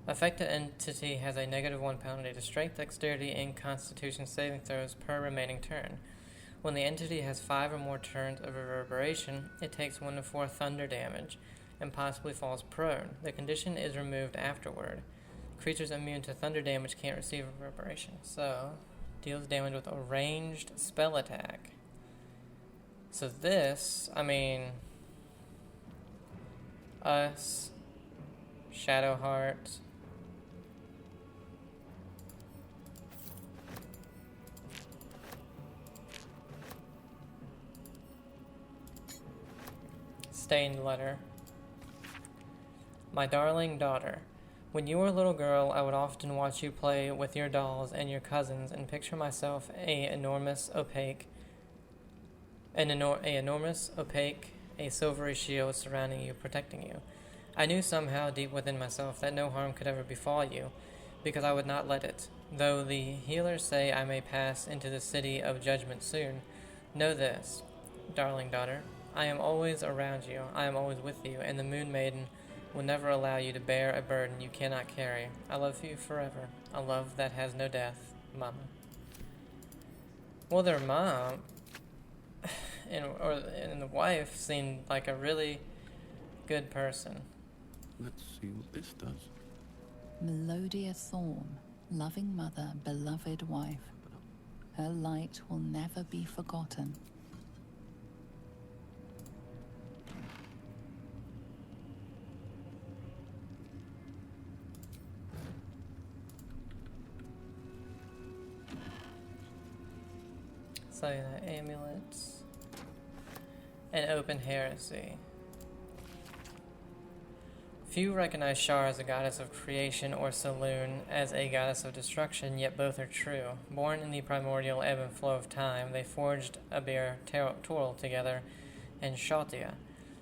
Affected entity has a -1 penalty to strength, dexterity, and constitution saving throws per remaining turn. When the entity has 5 or more turns of reverberation, it takes 1 to 4 thunder damage and possibly falls prone. The condition is removed afterward. Creatures immune to thunder damage can't receive reverberation. So, deals damage with a ranged spell attack. So this, I mean, us, Shadowheart, Stained Letter. My darling daughter, when you were a little girl, I would often watch you play with your dolls and your cousins and picture myself a silvery shield surrounding you, protecting you. I knew somehow deep within myself that no harm could ever befall you, because I would not let it. Though the healers say I may pass into the city of judgment soon, know this, darling daughter, I am always around you, I am always with you, and the Moon Maiden will never allow you to bear a burden you cannot carry. I love you forever, a love that has no death, Mama. Well, their mom and the wife seemed like a really good person. Let's see what this does. Melodia Thorm, loving mother, beloved wife. Her light will never be forgotten. Cellular amulets. And open heresy. Few recognize Shar as a goddess of creation or Saloon as a goddess of destruction, yet both are true. Born in the primordial ebb and flow of time, they forged Abir Toril together, and Shatia,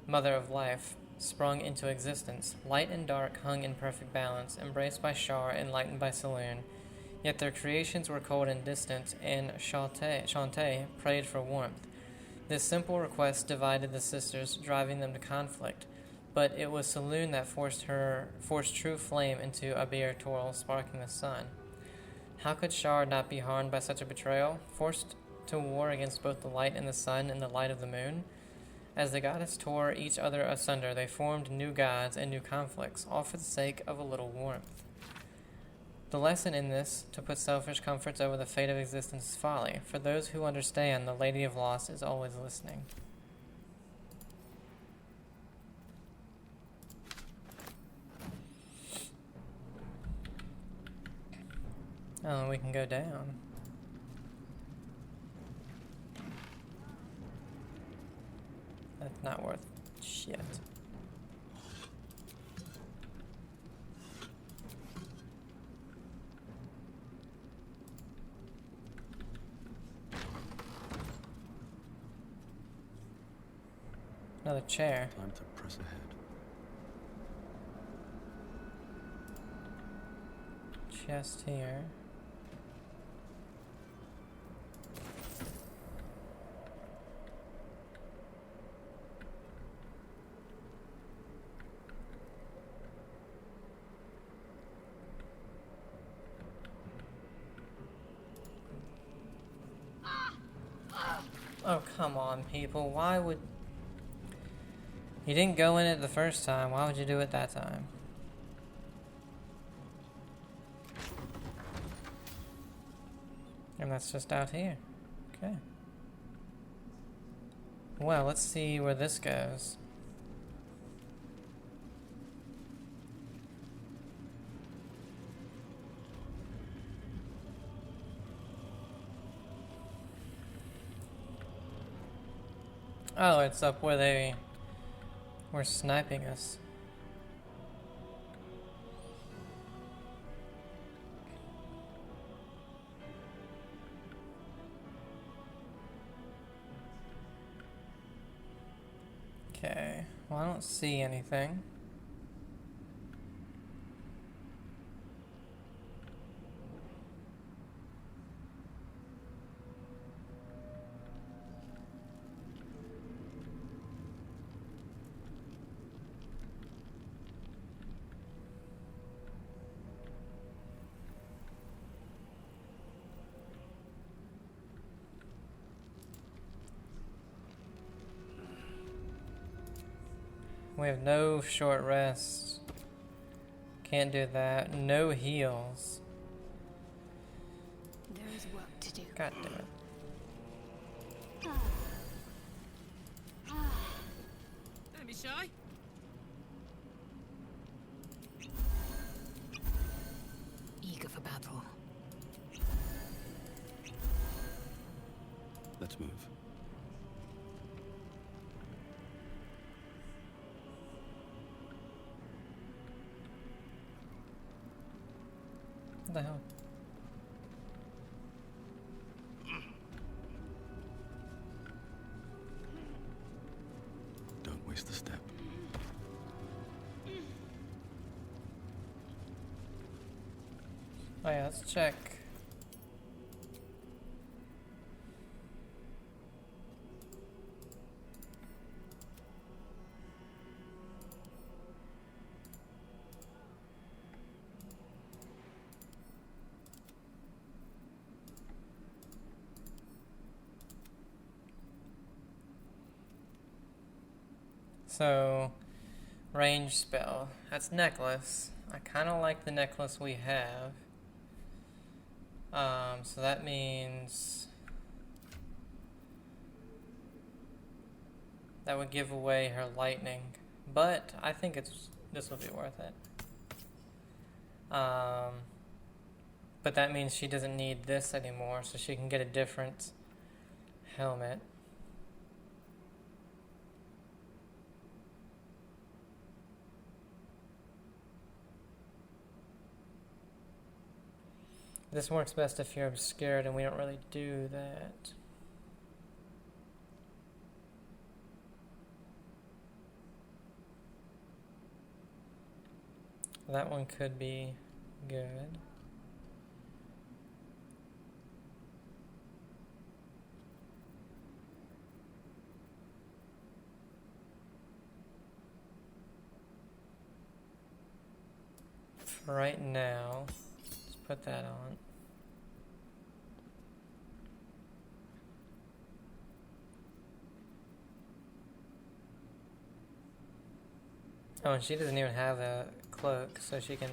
mother of life, sprung into existence. Light and dark hung in perfect balance, embraced by Shar, enlightened by Saloon. Yet their creations were cold and distant, and Shantae prayed for warmth. This simple request divided the sisters, driving them to conflict. But it was Saloon that forced true flame into Abir Toril, sparking the sun. How could Shar not be harmed by such a betrayal? Forced to war against both the light and the sun and the light of the moon? As the goddess tore each other asunder, they formed new gods and new conflicts, all for the sake of a little warmth. The lesson in this, to put selfish comforts over the fate of existence, is folly. For those who understand, the Lady of Lost is always listening. Oh, we can go down. That's not worth shit. Another chair. Time to press ahead. Chest here. Oh, come on, people. Why would... You didn't go in it the first time. Why would you do it that time? And that's just out here. Okay. Well, let's see where this goes. Oh, it's up where they were sniping us. Okay, well, I don't see anything. We have no short rests. Can't do that. No heals. There is work to do. God damn it. Don't be shy. Eager for battle. Let's move. What the hell? Don't waste the step. Oh yeah, let's check. So, range spell. That's necklace. I kind of like the necklace we have. So that means that would give away her lightning, but I think this will be worth it. But that means she doesn't need this anymore, so she can get a different helmet. This works best if you're obscured, and we don't really do that. That one could be good. For right now, let's put that on. Oh, and she doesn't even have a cloak, so she can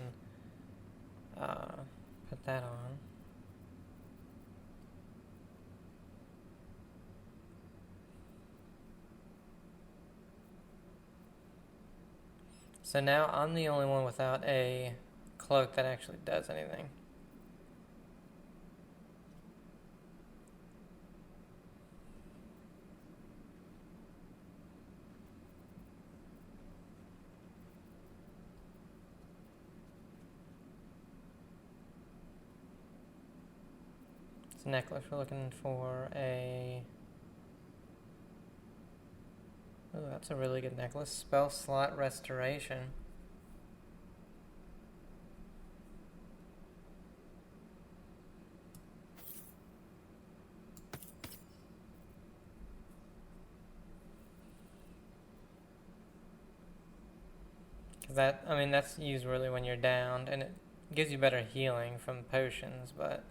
put that on. So now I'm the only one without a cloak that actually does anything. It's a necklace. We're looking for a... Oh, that's a really good necklace. Spell slot restoration. That, I mean, that's used really when you're downed, and it gives you better healing from potions, but...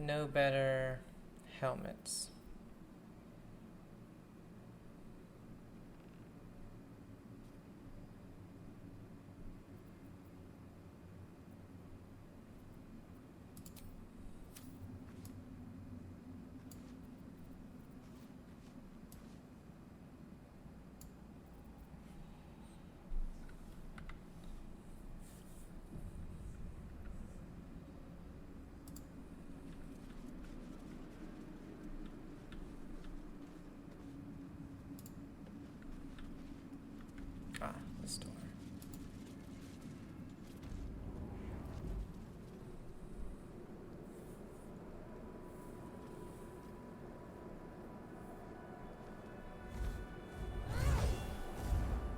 no better helmets. Ah, this door.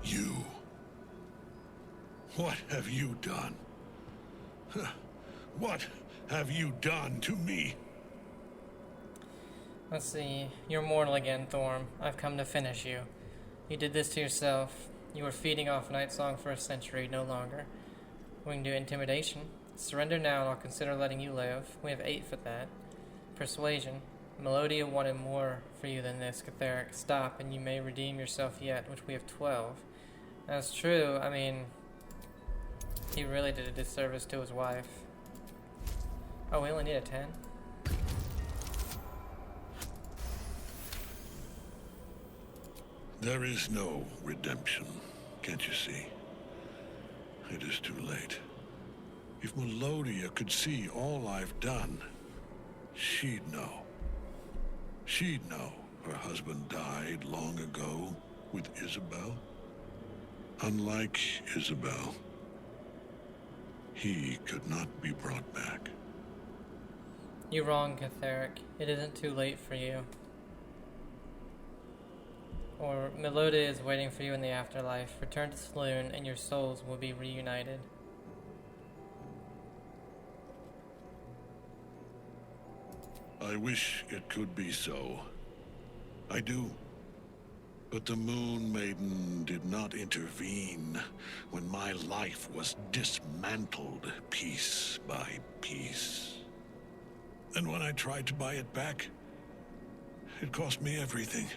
You. What have you done? What have you done to me? Let's see. You're mortal again, Thorm. I've come to finish you. You did this to yourself. You were feeding off Night Song for a century, no longer. We can do intimidation. Surrender now and I'll consider letting you live. We have 8 for that. Persuasion. Melodia wanted more for you than this, Ketheric. Stop and you may redeem yourself yet, which we have 12. That's true. I mean, he really did a disservice to his wife. Oh, we only need a 10? There is no redemption, can't you see? It is too late. If Melodia could see all I've done, she'd know. She'd know her husband died long ago with Isabel. Unlike Isabel, he could not be brought back. You're wrong, Ketheric. It isn't too late for you. Or Melodia is waiting for you in the afterlife. Return to Saloon and your souls will be reunited. I wish it could be so. I do. But the Moon Maiden did not intervene when my life was dismantled piece by piece. And when I tried to buy it back, it cost me everything.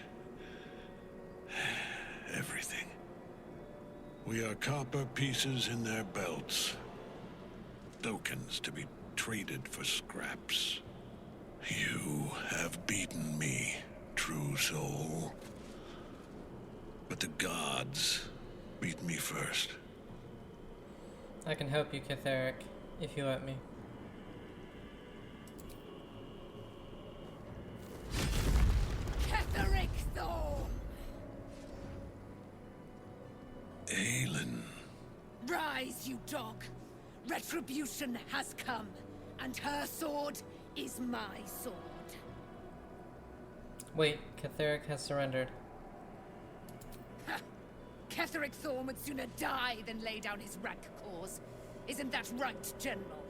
Everything. We are copper pieces in their belts. Tokens to be traded for scraps. You have beaten me, true soul. But the gods beat me first. I can help you, Ketheric, if you let me. Ketheric Thorm! Aelin. Rise, you dog. Retribution has come, and her sword is my sword. Wait, Ketheric has surrendered. Ha! Ketheric Thorm would sooner die than lay down his rank cause. Isn't that right, General?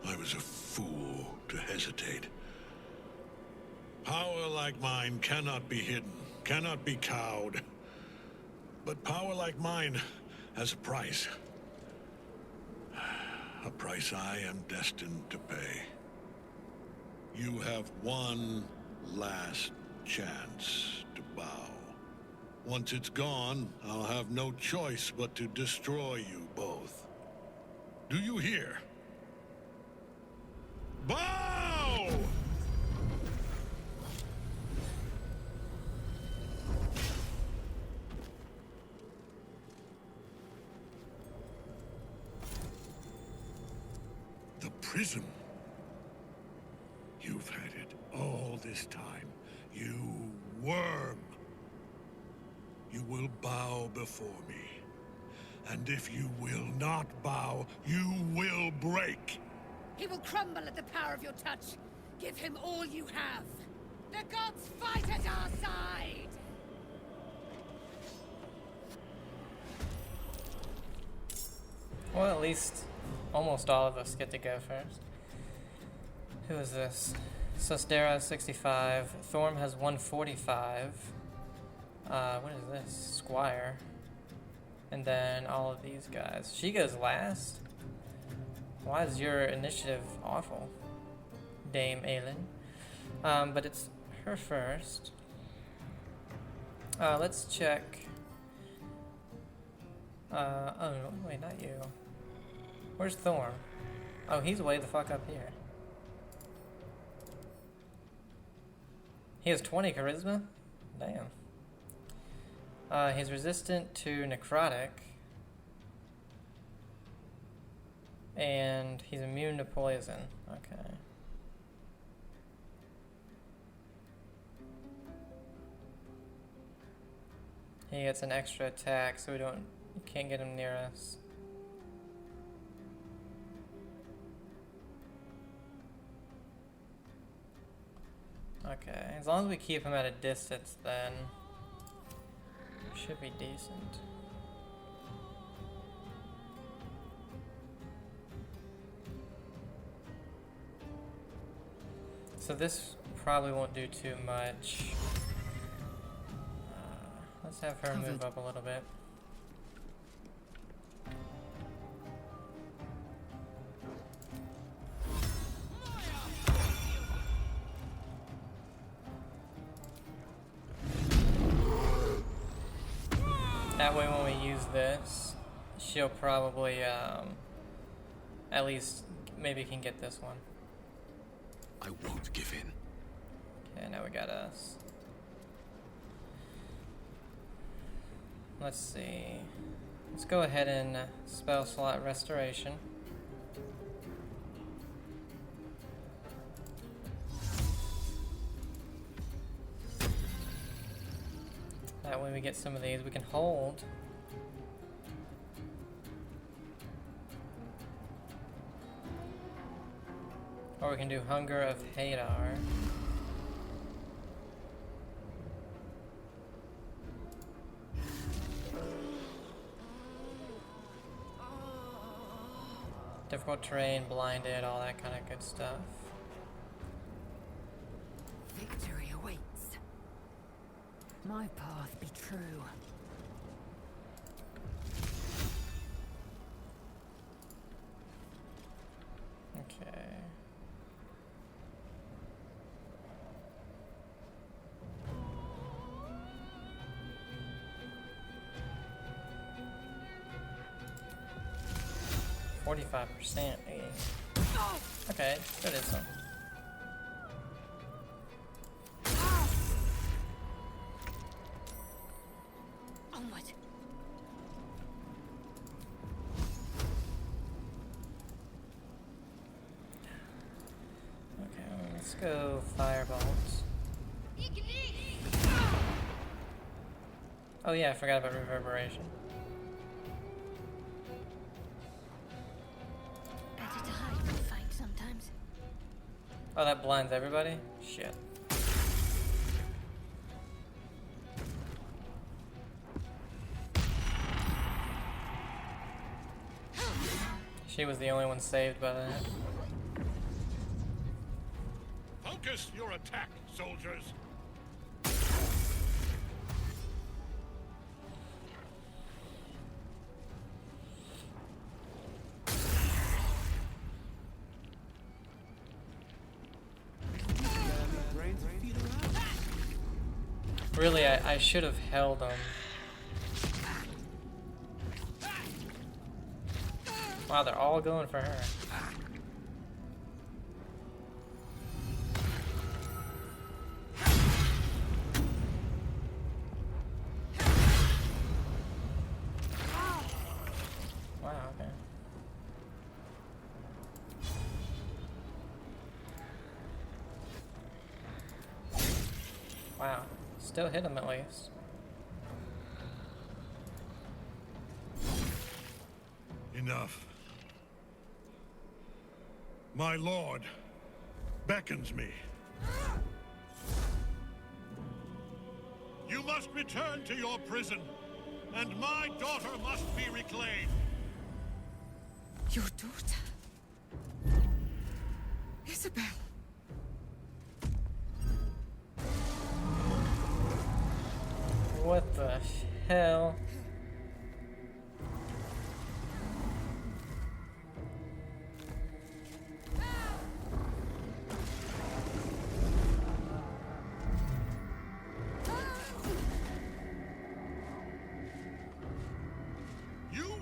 I was a fool to hesitate. Power like mine cannot be hidden, cannot be cowed. But power like mine has a price. A price I am destined to pay. You have one last chance to bow. Once it's gone, I'll have no choice but to destroy you both. Do you hear? Bow! The prism. You've had it all this time. You worm. You will bow before me. And if you will not bow, you will break. He will crumble at the power of your touch. Give him all you have. The gods fight at our side! Well, at least almost all of us get to go first. Who is this? Sostera has 65. Thorm has 145. What is this? Squire. And then all of these guys. She goes last? Why is your initiative awful? Dame Aelin. But it's her first. Let's check. Oh, wait, not you. Where's Thorm? Oh, he's way the fuck up here. He has 20 charisma? Damn. He's resistant to necrotic. And he's immune to poison. Okay. He gets an extra attack, so you can't get him near us. Okay, as long as we keep him at a distance, then should be decent. So this probably won't do too much. Let's have her move up a little bit. That way when we use this, she'll probably at least maybe can get this one. I won't give in. Okay, now we got us. Let's see. Let's go ahead and spell slot restoration. That way we get some of these. We can hold. Or we can do Hunger of Hadar. Difficult terrain, blinded, all that kind of good stuff. Victory awaits. My path be true. Okay. %. Okay, that is some. Onward. Okay, let's go firebolts. Oh yeah, I forgot about reverberation. Better to hide than fight sometimes. Oh, that blinds everybody? Shit. She was the only one saved by that. Focus your attack, soldiers. Really, I should have held them. Wow, they're all going for her. Wow, okay. Wow, still hit him at least. Enough. My lord beckons me. You must return to your prison, and my daughter must be reclaimed. Your daughter? Isabel. What the hell?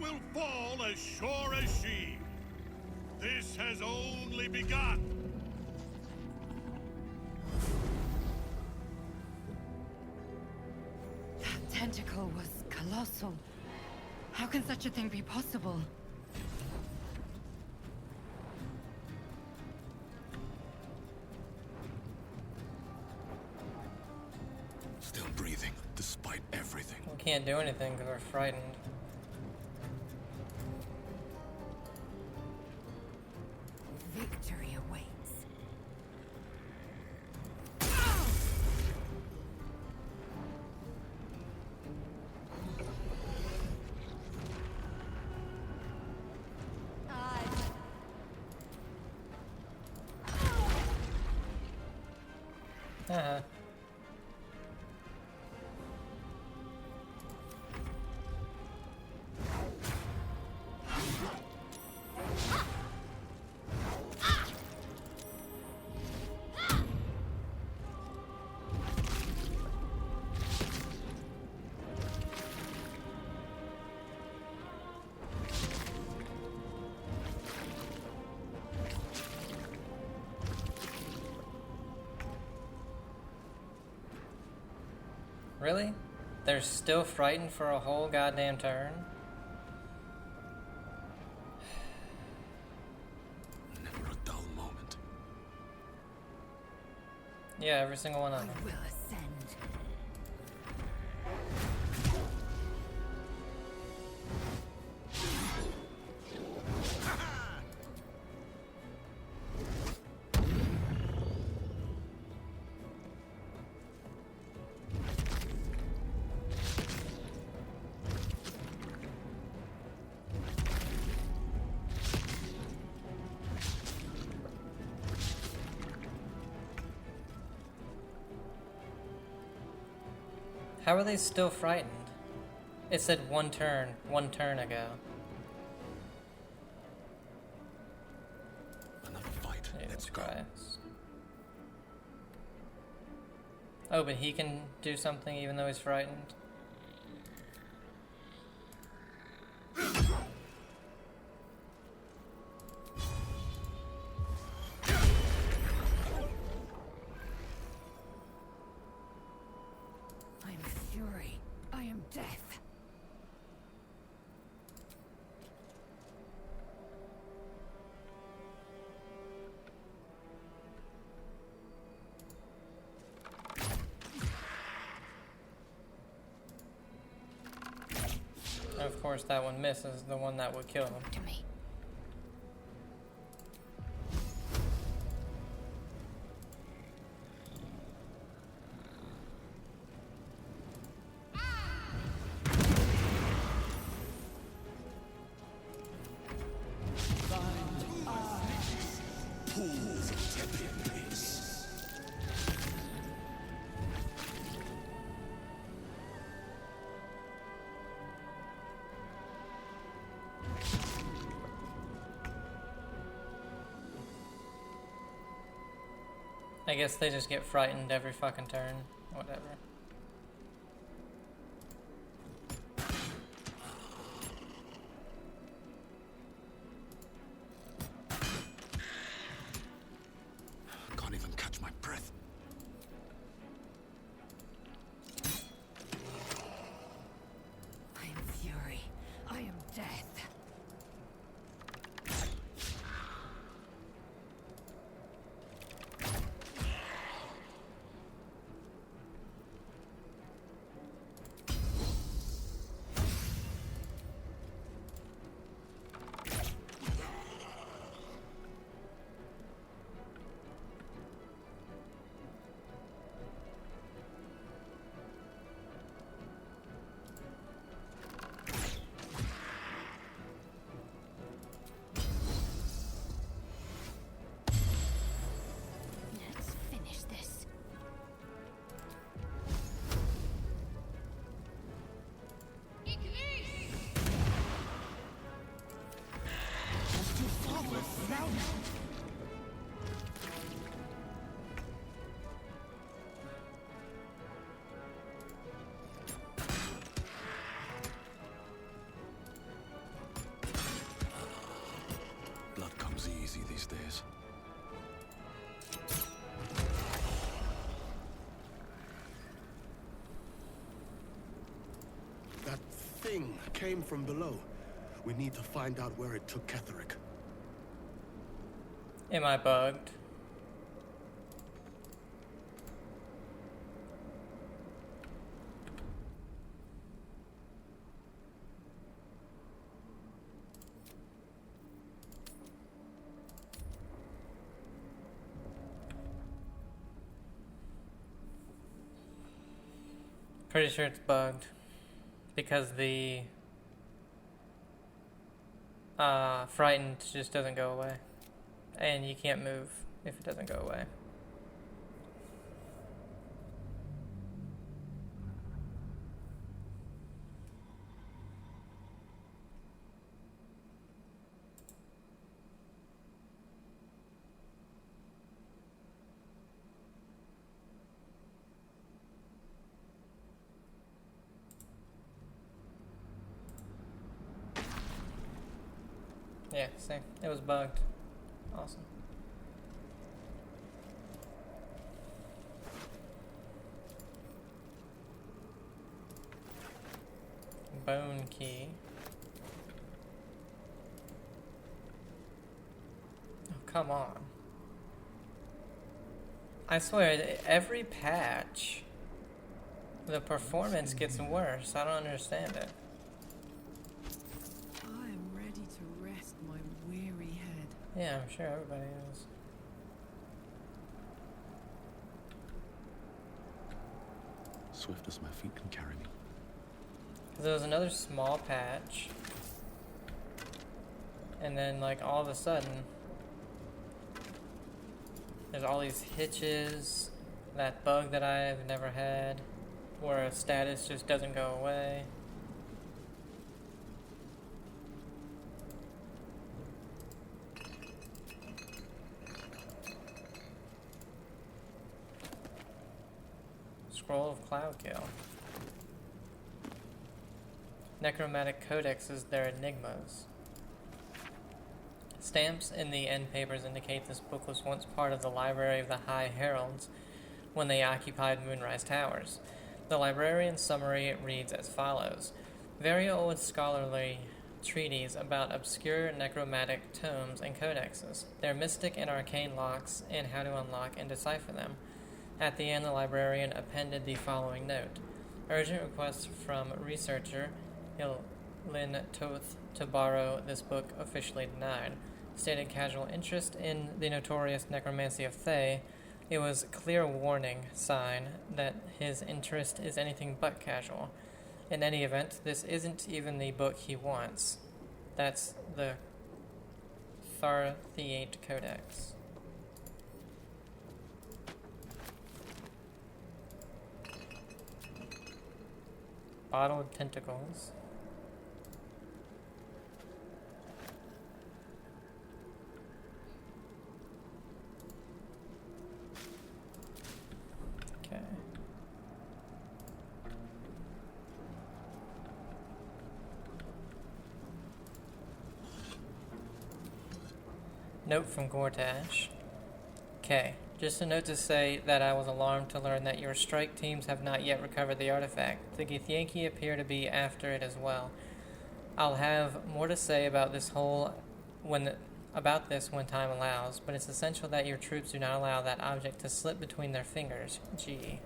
will fall as sure as she. This has only begun. That tentacle was colossal. How can such a thing be possible? Still breathing, despite everything. We can't do anything because we're frightened. Victory awaits. Uh-huh. Really? They're still frightened for a whole goddamn turn? Never a dull moment. Yeah, every single one of I them. will ascend. How are they still frightened? It said one turn ago. Another fight. Let's Jesus go. Christ. Oh, but he can do something even though he's frightened? I am fury. I am death. Of course, that one misses, the one that would kill him. To me. Pools of tepid piss. I guess they just get frightened every fucking turn. Whatever. Can't even catch my breath. I am fury. I am death. eyes. That thing came from below. We need to find out where it took Ketheric. Am I bugged? Pretty sure it's bugged because the frightened just doesn't go away, and you can't move if it doesn't go away. Yeah, same. It was bugged. Awesome. Bone key. Oh, come on. I swear, every patch, the performance gets worse. I don't understand it. I am ready to rest my weary head. Yeah, I'm sure everybody is. Swift as my feet can carry me. There was another small patch, and then like all of a sudden there's all these hitches, that bug that I've never had where a status just doesn't go away. Scroll of Cloudkill. Necromantic codexes, their enigmas. Stamps in the end papers indicate this book was once part of the library of the High Heralds when they occupied Moonrise Towers. The librarian's summary reads as follows. Very old scholarly treatises about obscure necromantic tomes and codexes, their mystic and arcane locks, and how to unlock and decipher them. At the end, the librarian appended the following note. Urgent request from researcher Lynn Toth to borrow this book officially denied. Stated casual interest in the notorious necromancy of Thay. It was a clear warning sign that his interest is anything but casual. In any event, this isn't even the book he wants. That's the Thartheate Codex. Bottled tentacles. Okay. Note from Gortash. Okay. Just a note to say that I was alarmed to learn that your strike teams have not yet recovered the artifact. The Githyanki appear to be after it as well. I'll have more to say about this when time allows, but it's essential that your troops do not allow that object to slip between their fingers. Gee.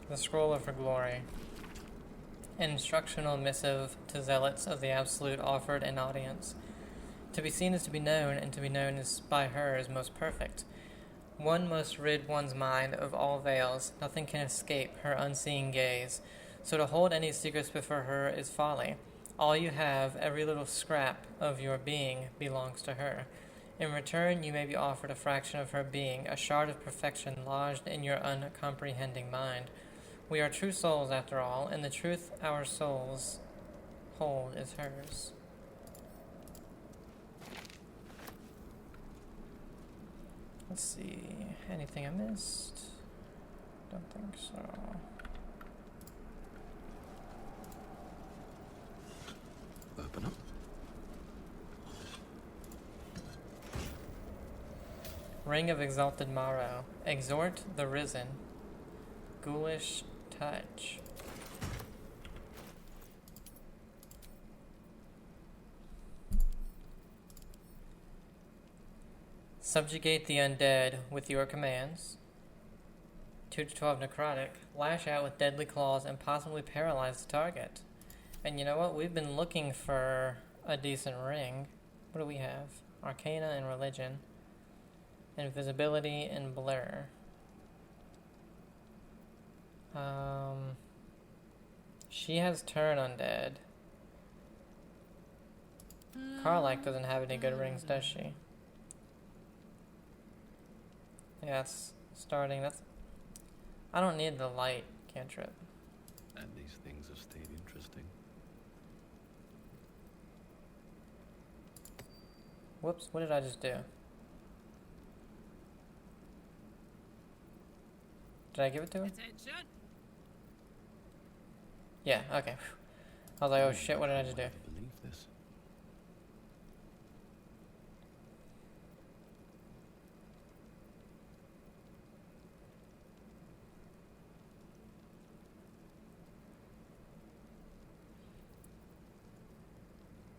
The Scroller for Glory. An instructional missive to zealots of the Absolute offered an audience. To be seen is to be known, and to be known is by her is most perfect. One must rid one's mind of all veils. Nothing can escape her unseeing gaze. So to hold any secrets before her is folly. All you have, every little scrap of your being, belongs to her. In return, you may be offered a fraction of her being, a shard of perfection lodged in your uncomprehending mind. We are true souls, after all, and the truth our souls hold is hers. Let's see, anything I missed? Don't think so. Open up. Ring of Exalted Morrow. Exhort the Risen. Ghoulish Touch. Subjugate the undead with your commands. 2 to 12 necrotic. Lash out with deadly claws and possibly paralyze the target. And you know what? We've been looking for a decent ring. What do we have? Arcana and Religion. Invisibility and Blur. She has Turn Undead. Karlach doesn't have any good rings, does she? Yeah, that's starting. I don't need the light cantrip. And these things have stayed interesting. Whoops, what did I just do? Did I give it to her? Attention! Yeah, okay. I was like, oh shit, what did I just do? I believe this.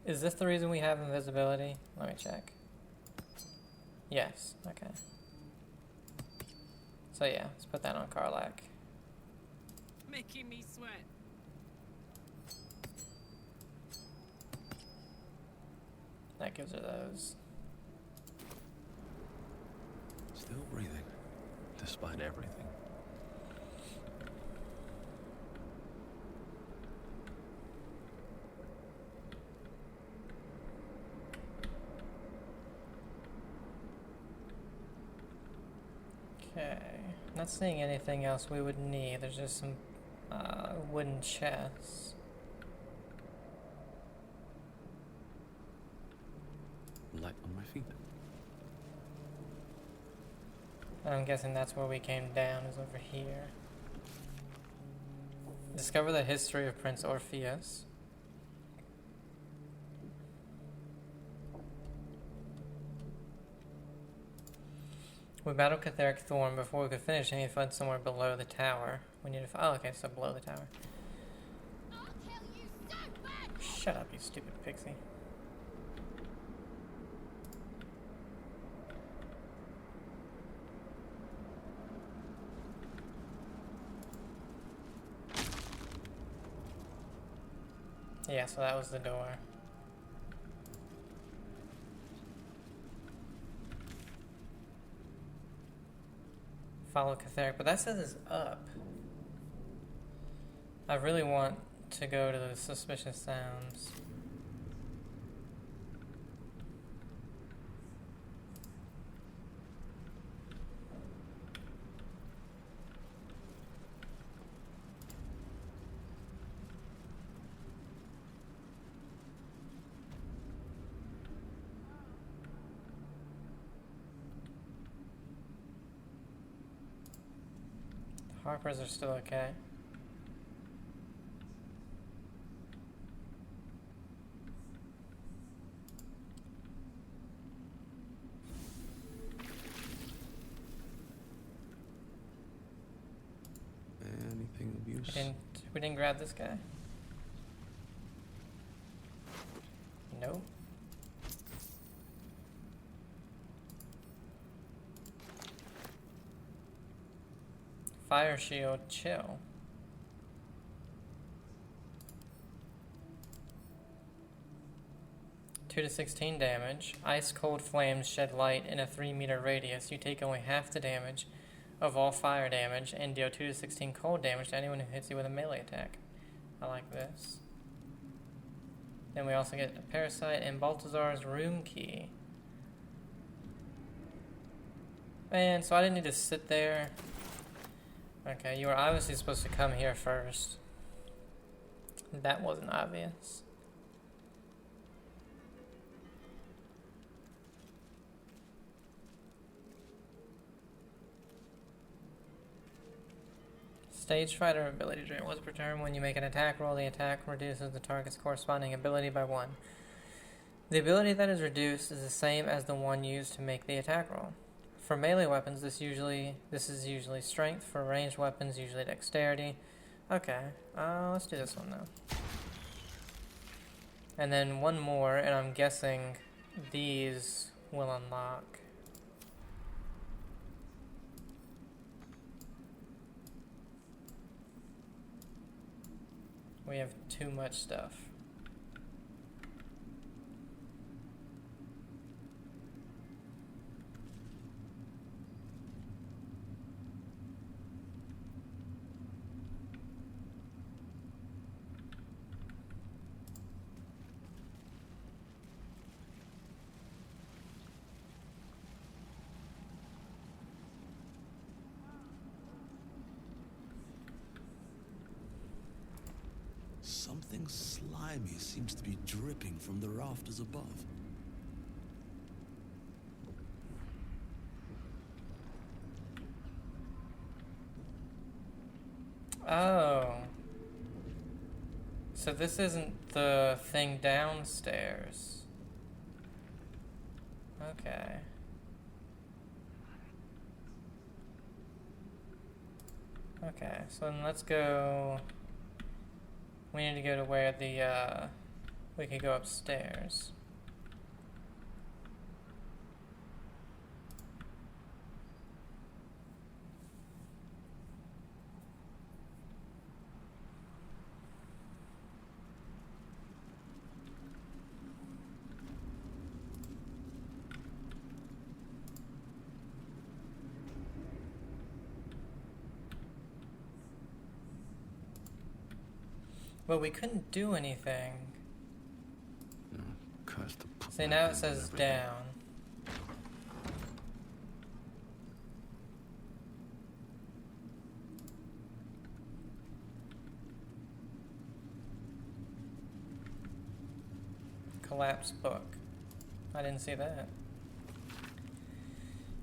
Is this the reason we have invisibility? Let me check. Yes, okay. So yeah, let's put that on Karlach. Making me sweat. That gives her those. Still breathing, despite everything. Okay, not seeing anything else we would need. There's just some wooden chests. Light on my feet. I'm guessing that's where we came down, is over here. Discover the history of Prince Orpheus. We battled Ketheric Thorm before we could finish, and he fled somewhere below the tower. We need to. Oh, okay, so below the tower. I'll kill you so bad! Shut up, you stupid pixie. Yeah, so that was the door. Follow Ketheric, but that says it's up. I really want to go to the suspicious sounds. Harpers are still okay. Anything of use? We didn't grab this guy. Nope. Fire shield, chill. Two to 16 damage. Ice cold flames shed light in a 3-meter radius. You take only half the damage of all fire damage and deal 2 to 16 cold damage to anyone who hits you with a melee attack. I like this. Then we also get a parasite and Balthazar's room key. Man, so I didn't need to sit there. Okay, you were obviously supposed to come here first. That wasn't obvious. Stage fighter ability drain was returned when you make an attack roll. The attack reduces the target's corresponding ability by 1. The ability that is reduced is the same as the one used to make the attack roll. For melee weapons, this is usually strength. For ranged weapons, usually dexterity. Okay, let's do this one though. And then one more, and I'm guessing these will unlock. We have too much stuff. Something slimy seems to be dripping from the rafters above. Oh. So this isn't the thing downstairs. Okay. Okay, so then let's go. We need to go to where the, we could go upstairs. But we couldn't do anything. See, now it says down. Collapsed book. I didn't see that.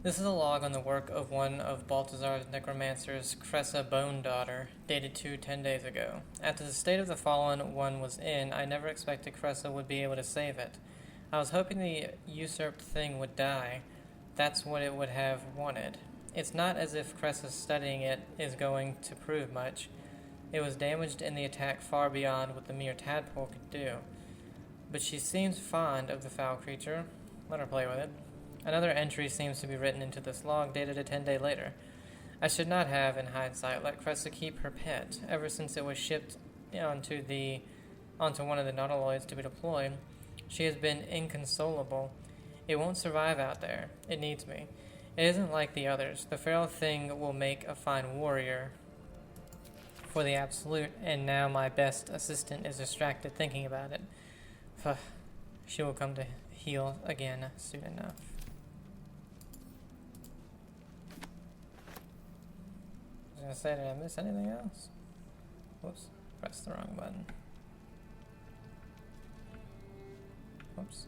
This is a log on the work of one of Balthazar's necromancers, Cressa Bone Daughter, dated to 10 days ago. After the state of the fallen one was in, I never expected Cressa would be able to save it. I was hoping the usurped thing would die. That's what it would have wanted. It's not as if Cressa studying it is going to prove much. It was damaged in the attack far beyond what the mere tadpole could do. But she seems fond of the foul creature. Let her play with it. Another entry seems to be written into this log, dated a 10-day later. I should not have, in hindsight, let Cressa keep her pet. Ever since it was shipped onto one of the nautiloids to be deployed, she has been inconsolable. It won't survive out there. It needs me. It isn't like the others. The feral thing will make a fine warrior for the Absolute, and now my best assistant is distracted thinking about it. She will come to heal again soon enough. I was gonna say, did I miss anything else? Whoops, pressed the wrong button. Whoops.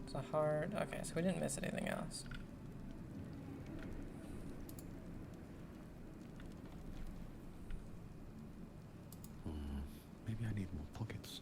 It's a hard. Okay, so we didn't miss anything else. Maybe I need more pockets.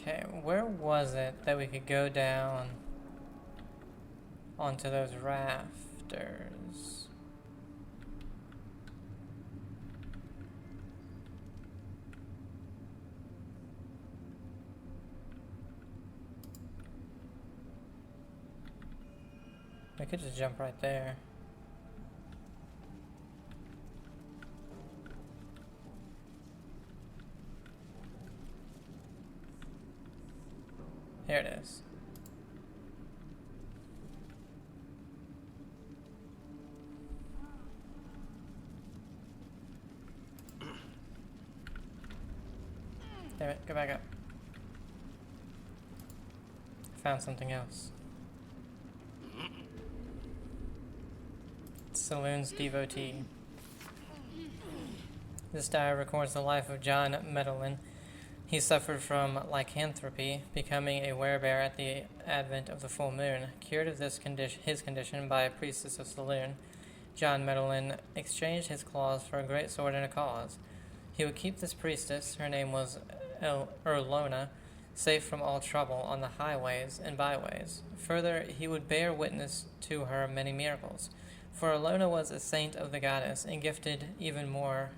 Okay, where was it that we could go down onto those rafters? We could just jump right there. Here it is. Damn it, go back up. Found something else. Saloon's devotee. This diary records the life of John Medellin. He suffered from lycanthropy, becoming a werebear at the advent of the full moon. Cured of his condition by a priestess of Saloon, John Medellin exchanged his claws for a great sword and a cause. He would keep this priestess, her name was Erlona, safe from all trouble on the highways and byways. Further, he would bear witness to her many miracles, for Erlona was a saint of the goddess, and gifted even more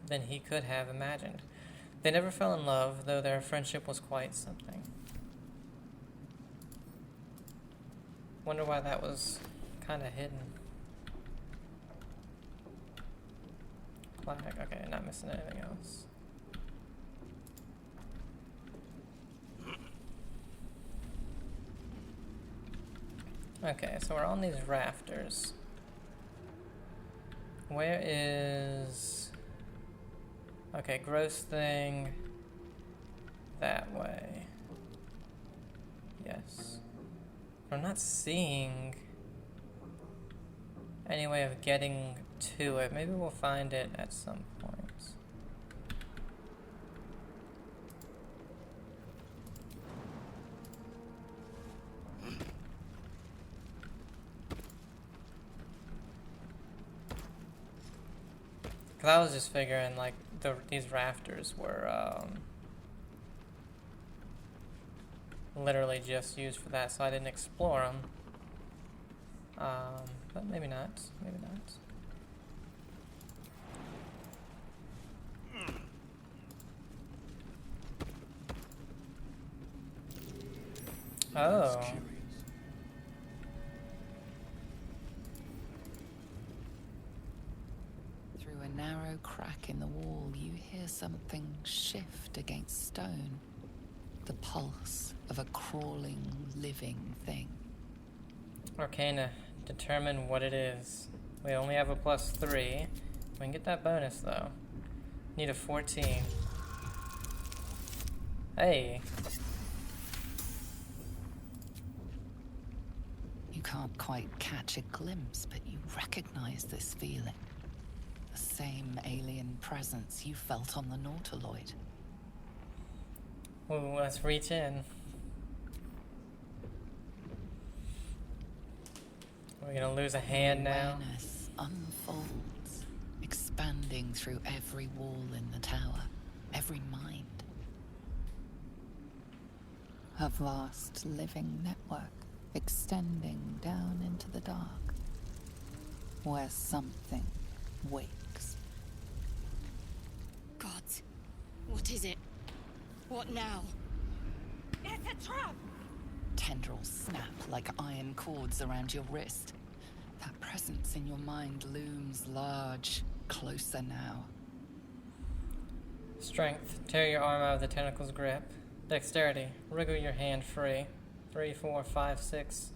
than he could have imagined. They never fell in love, though their friendship was quite something. Wonder why that was kind of hidden. Flag, okay, not missing anything else. Okay, so we're on these rafters. Where is... Okay, gross thing... That way. Yes. I'm not seeing any way of getting to it. Maybe we'll find it at some point. Cause I was just figuring like these rafters were literally just used for that, so I didn't explore them. But maybe not. Maybe not. Oh. Through a narrow crack in the wall, you hear something shift against stone. The pulse of a crawling, living thing. Arcana. Determine what it is. We only have a +3. We can get that bonus though. Need a 14. Hey. You can't quite catch a glimpse, but you recognize this feeling. The same alien presence you felt on the Nautiloid. Ooh, let's reach in. We're gonna lose a hand now. Awareness unfolds, expanding through every wall in the tower, every mind. A vast living network extending down into the dark, where something wakes. God, what is it? What now? It's a trap! Tendrils snap like iron cords around your wrist. That presence in your mind looms large, closer now. Strength. Tear your arm out of the tentacle's grip. Dexterity. Wriggle your hand free. 3, 4, 5, 6.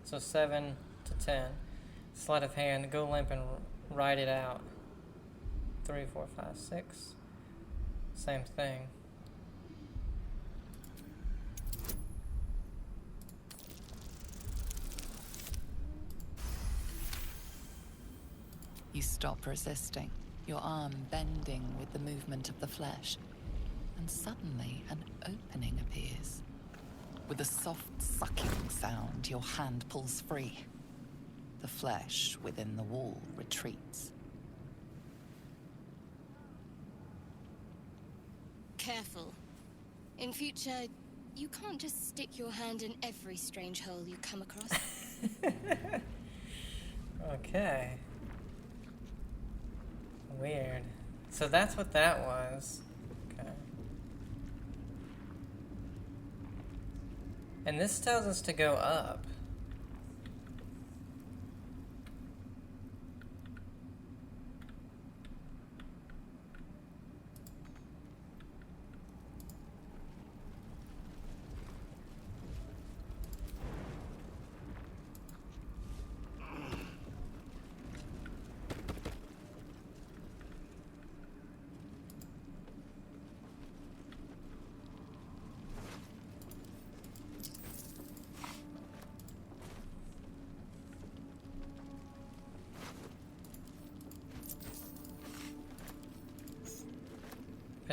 So 7 to 10. Sleight of hand. Go limp and ride it out. 3, 4, 5, 6. Same thing. You stop resisting, your arm bending with the movement of the flesh. And suddenly, an opening appears. With a soft sucking sound, your hand pulls free. The flesh within the wall retreats. Careful. In future, you can't just stick your hand in every strange hole you come across. Okay. Weird. So that's what that was. Okay. And this tells us to go up.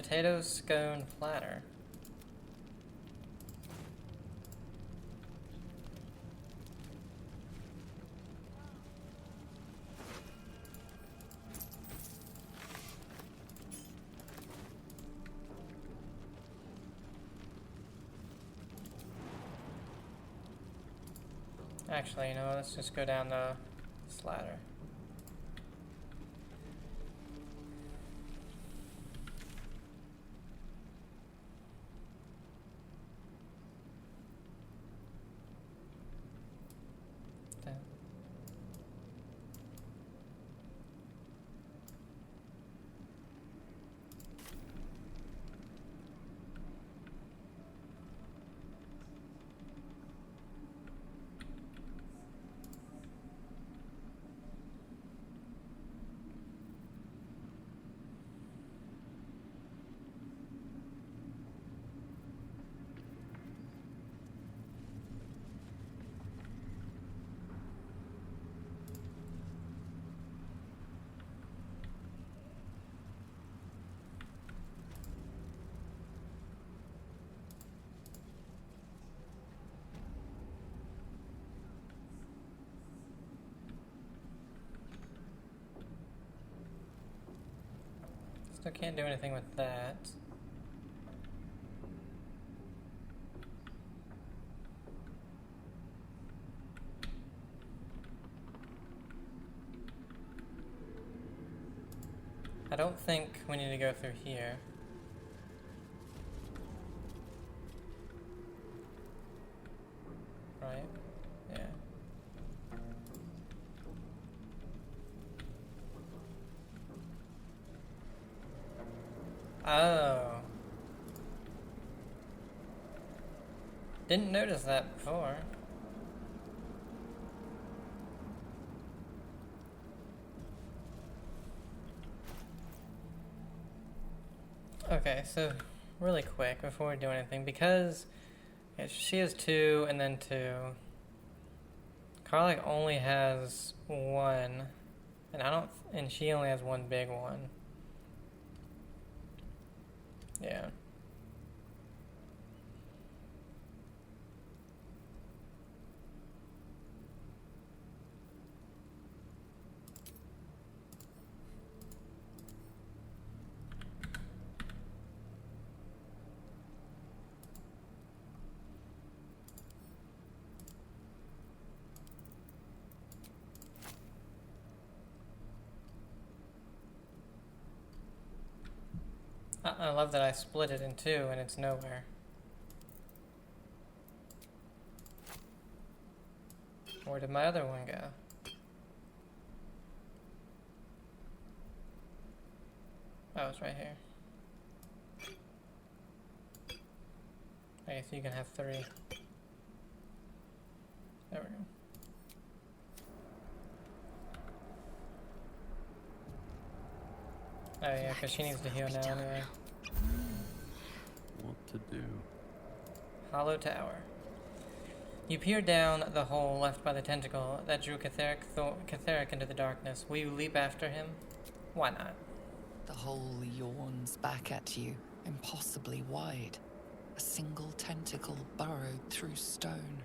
potato scone platter. Actually, you know, let's just go down the ladder. Still can't do anything with that. I don't think we need to go through here. Right? Yeah. Oh. Didn't notice that before. Okay, so really quick before we do anything, because she has 2 and then 2. Karlach only has 1, and she only has 1 big one. Yeah. I love that I split it in 2 and it's nowhere. Where did my other one go? Oh, it's right here. I guess you can have 3. There we go. Oh yeah, because she needs to heal now anyway. What to do? Hollow Tower. You peer down the hole left by the tentacle that drew Ketheric into the darkness. Will you leap after him? Why not? The hole yawns back at you, impossibly wide. A single tentacle burrowed through stone.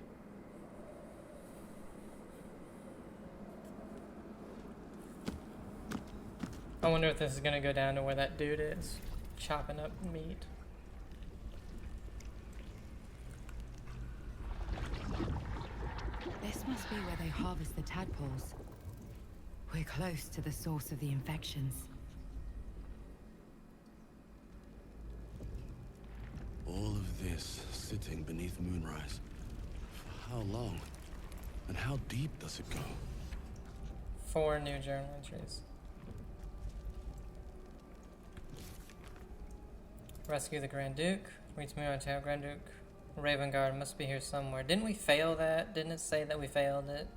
I wonder if this is gonna go down to where that dude is, chopping up meat. This must be where they harvest the tadpoles. We're close to the source of the infections. All of this sitting beneath moonrise. For how long? And how deep does it go? 4 new journal entries. Rescue the Grand Duke. Reach Mirror Tail Grand Duke. Raven Guard must be here somewhere. Didn't we fail that? Didn't it say that we failed it?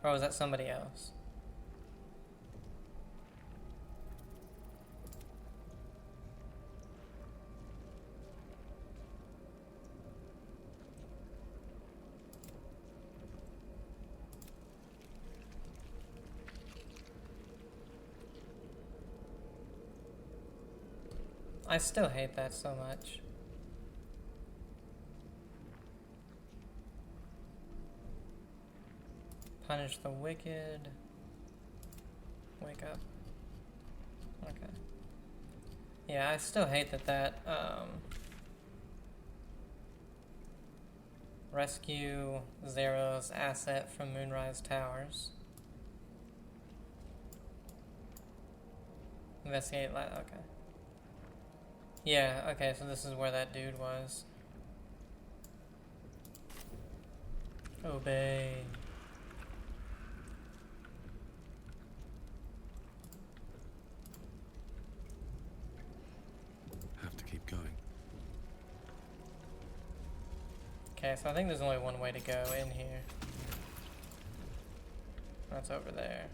Or was that somebody else? I still hate that so much. Punish the wicked. Wake up. Okay. Yeah, I still hate that rescue Zero's asset from Moonrise Towers. Investigate okay. Yeah, okay, so this is where that dude was. Obey. Have to keep going. Okay, so I think there's only one way to go in here. That's over there.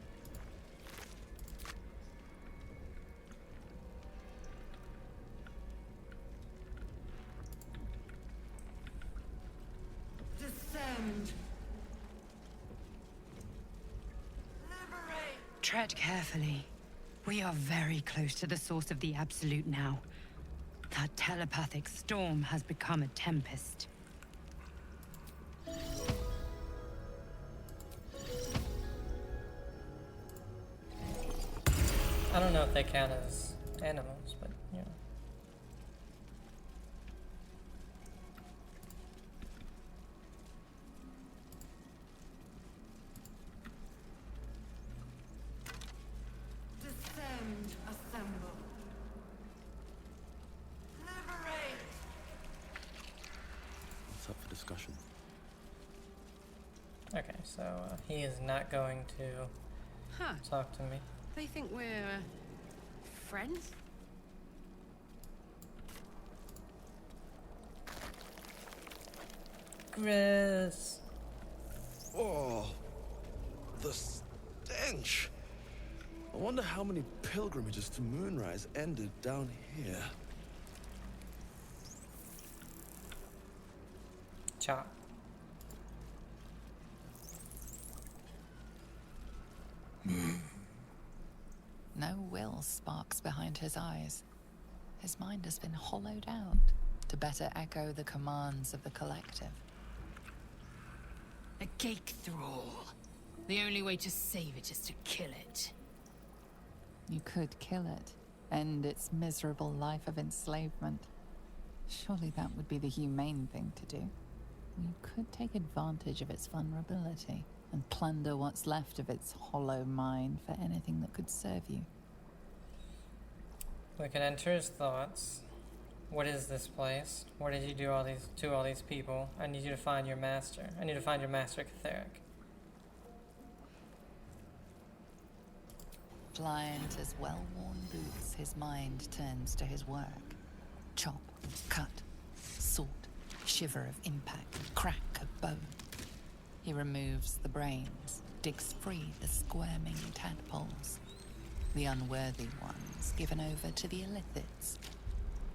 Descend. Tread carefully. We are very close to the source of the Absolute now. That telepathic storm has become a tempest. I don't know if they count as animals, but yeah. Descend. Assemble. Liberate. What's up for discussion? Okay, so he is not going to Huh. talk to me. They think we're friends? Chris! Oh, the stench. I wonder how many pilgrimages to Moonrise ended down here. Chop. No will sparks behind his eyes. His mind has been hollowed out to better echo the commands of the collective. A cake thrall. The only way to save it is to kill it. You could kill it, end its miserable life of enslavement. Surely that would be the humane thing to do. You could take advantage of its vulnerability and plunder what's left of its hollow mind for anything that could serve you. We can enter his thoughts. What is this place? What did you do to all these people? I need you to find your master. I need to find your master, Ketheric. Pliant as well-worn boots, his mind turns to his work. Chop, cut, sort, shiver of impact, crack of bone. He removes the brains, digs free the squirming tadpoles, the unworthy ones given over to the illithids,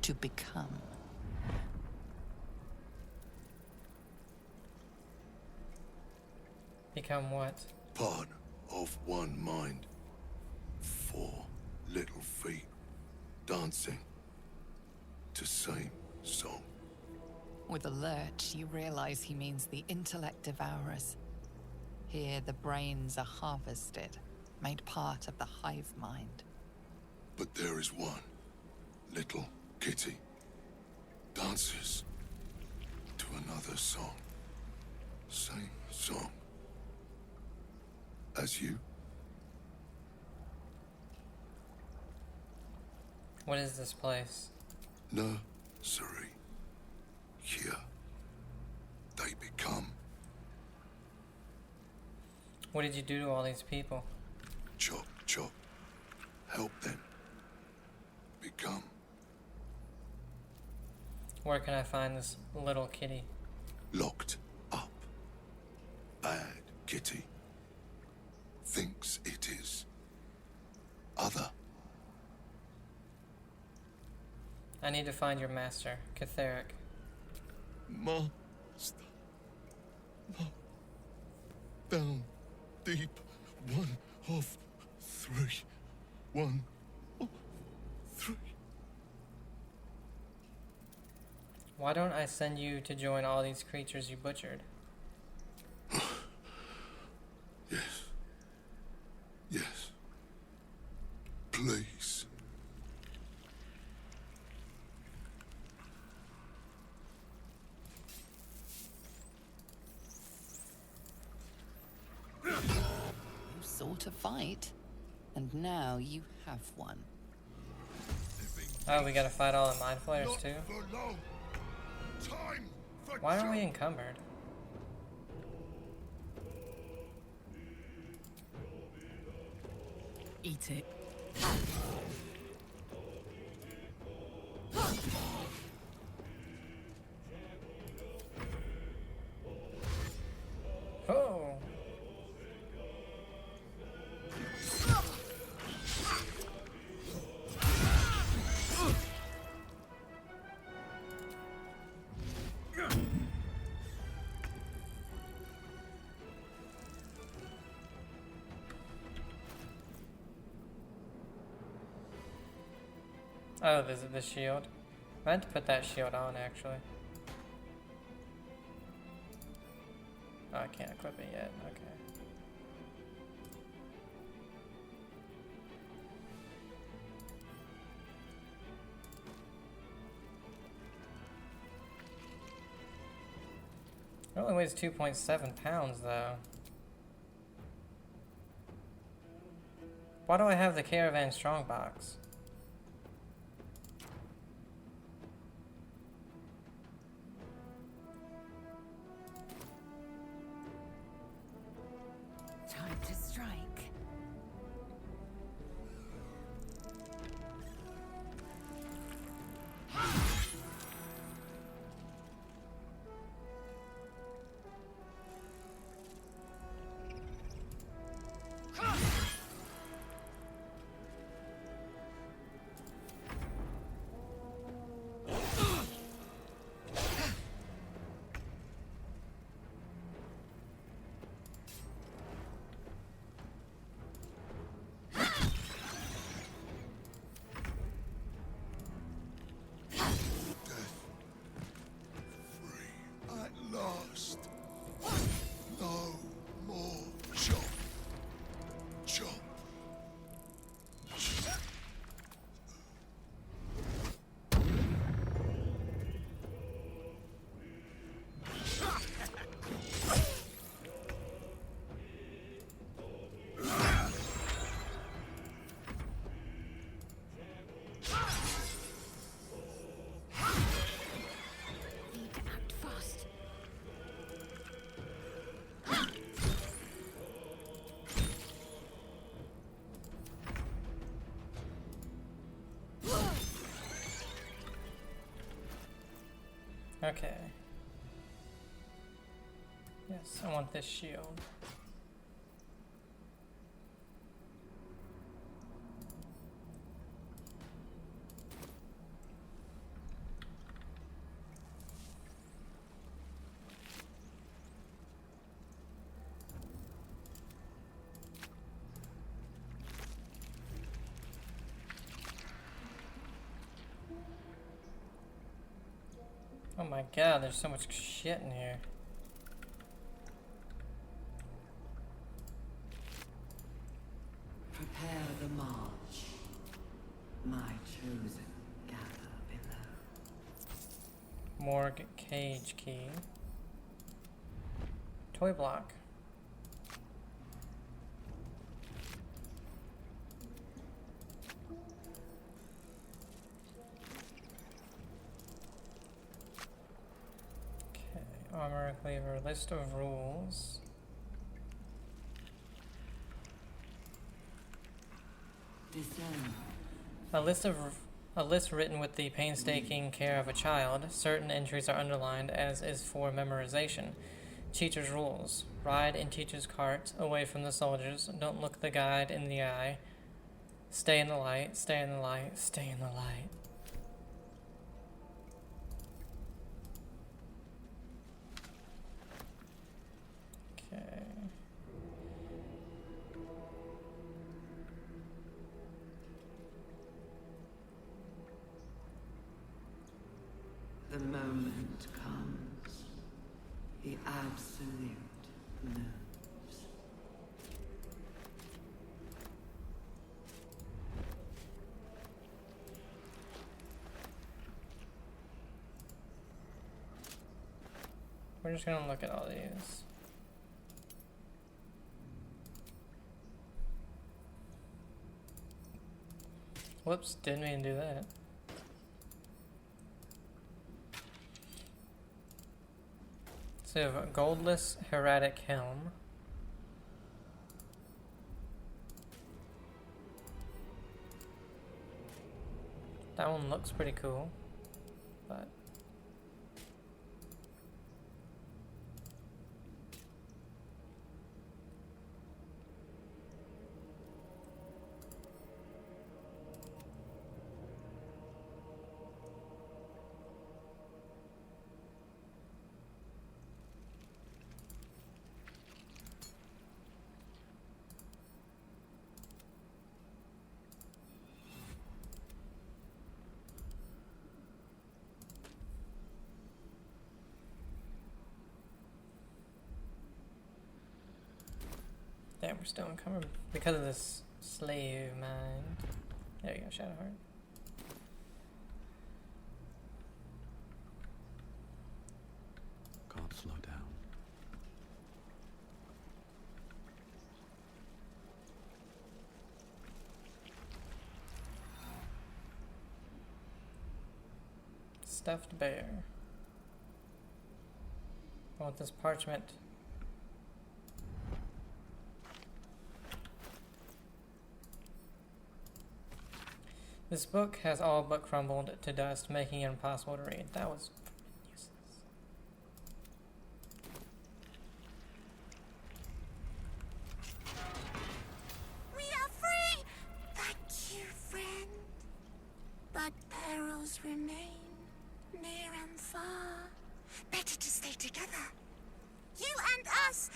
to become. Become what? Part of one mind. 4 little feet dancing to same song. With a lurch, you realize he means the intellect devourers. Here, the brains are harvested, made part of the hive mind. But there is one little kitty dances to another song. Same song as you. What is this place? Nursery. Here they become. What did you do to all these people? Chop, chop. Help them become. Where can I find this little kitty? Locked up. Bad kitty. Thinks it is. Other. I need to find your master, Ketheric. Master. No. Down. Deep. 1 of 3. 1 of 3. Why don't I send you to join all these creatures you butchered? Yes. Yes. Please. You sought a fight, and now you have one. Oh, we gotta fight all the mind flayers too? For long. Time for Why aren't we encumbered? Eat it. Oh! Oh, this is the shield. I meant to put that shield on, actually. Oh, I can't equip it yet. Okay. It only weighs 2.7 pounds, though. Why do I have the Caravan Strongbox? Time to strike. At last. No more chop. Chop. Need to act fast. Okay. Yes, I want this shield. Oh my god, there's so much shit in here. Prepare the march. My chosen gather below. Morgue cage key. Toy block. Okay, armor cleaver, list of rules. Discern. A list written with the painstaking care of a child. Certain entries are underlined, as is for memorization. Teacher's rules. Ride in teacher's cart, away from the soldiers. Don't look the guide in the eye. Stay in the light, stay in the light, stay in the light. Okay. The moment we're just gonna look at all these. Whoops, didn't mean to do that. So we have a goldless hieratic helm. That one looks pretty cool, but damn, we're still encumbered because of this slave mind. There you go, Shadowheart. Can't slow down. Stuffed bear. I want this parchment. This book has all but crumbled to dust, making it impossible to read. That was useless. We are free! Thank you, friend. But perils remain, near and far. Better to stay together. You and us,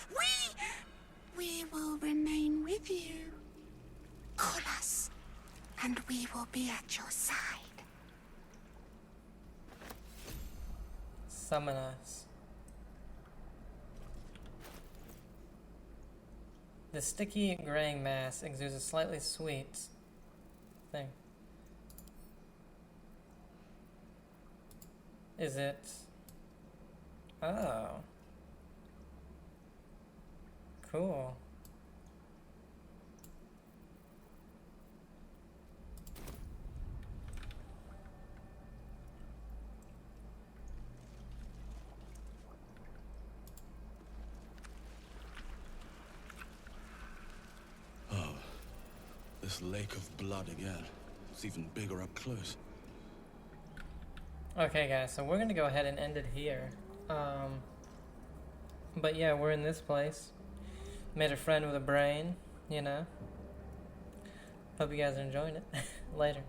we will remain with you. Call us, and we will be at your side. Summon us. The sticky graying mass exudes a slightly sweet thing. Is it? Oh. Cool. Oh, this lake of blood again. It's even bigger up close. Okay, guys, so we're gonna go ahead and end it here. But yeah, we're in this place. Made a friend with a brain, you know. Hope you guys are enjoying it. Later.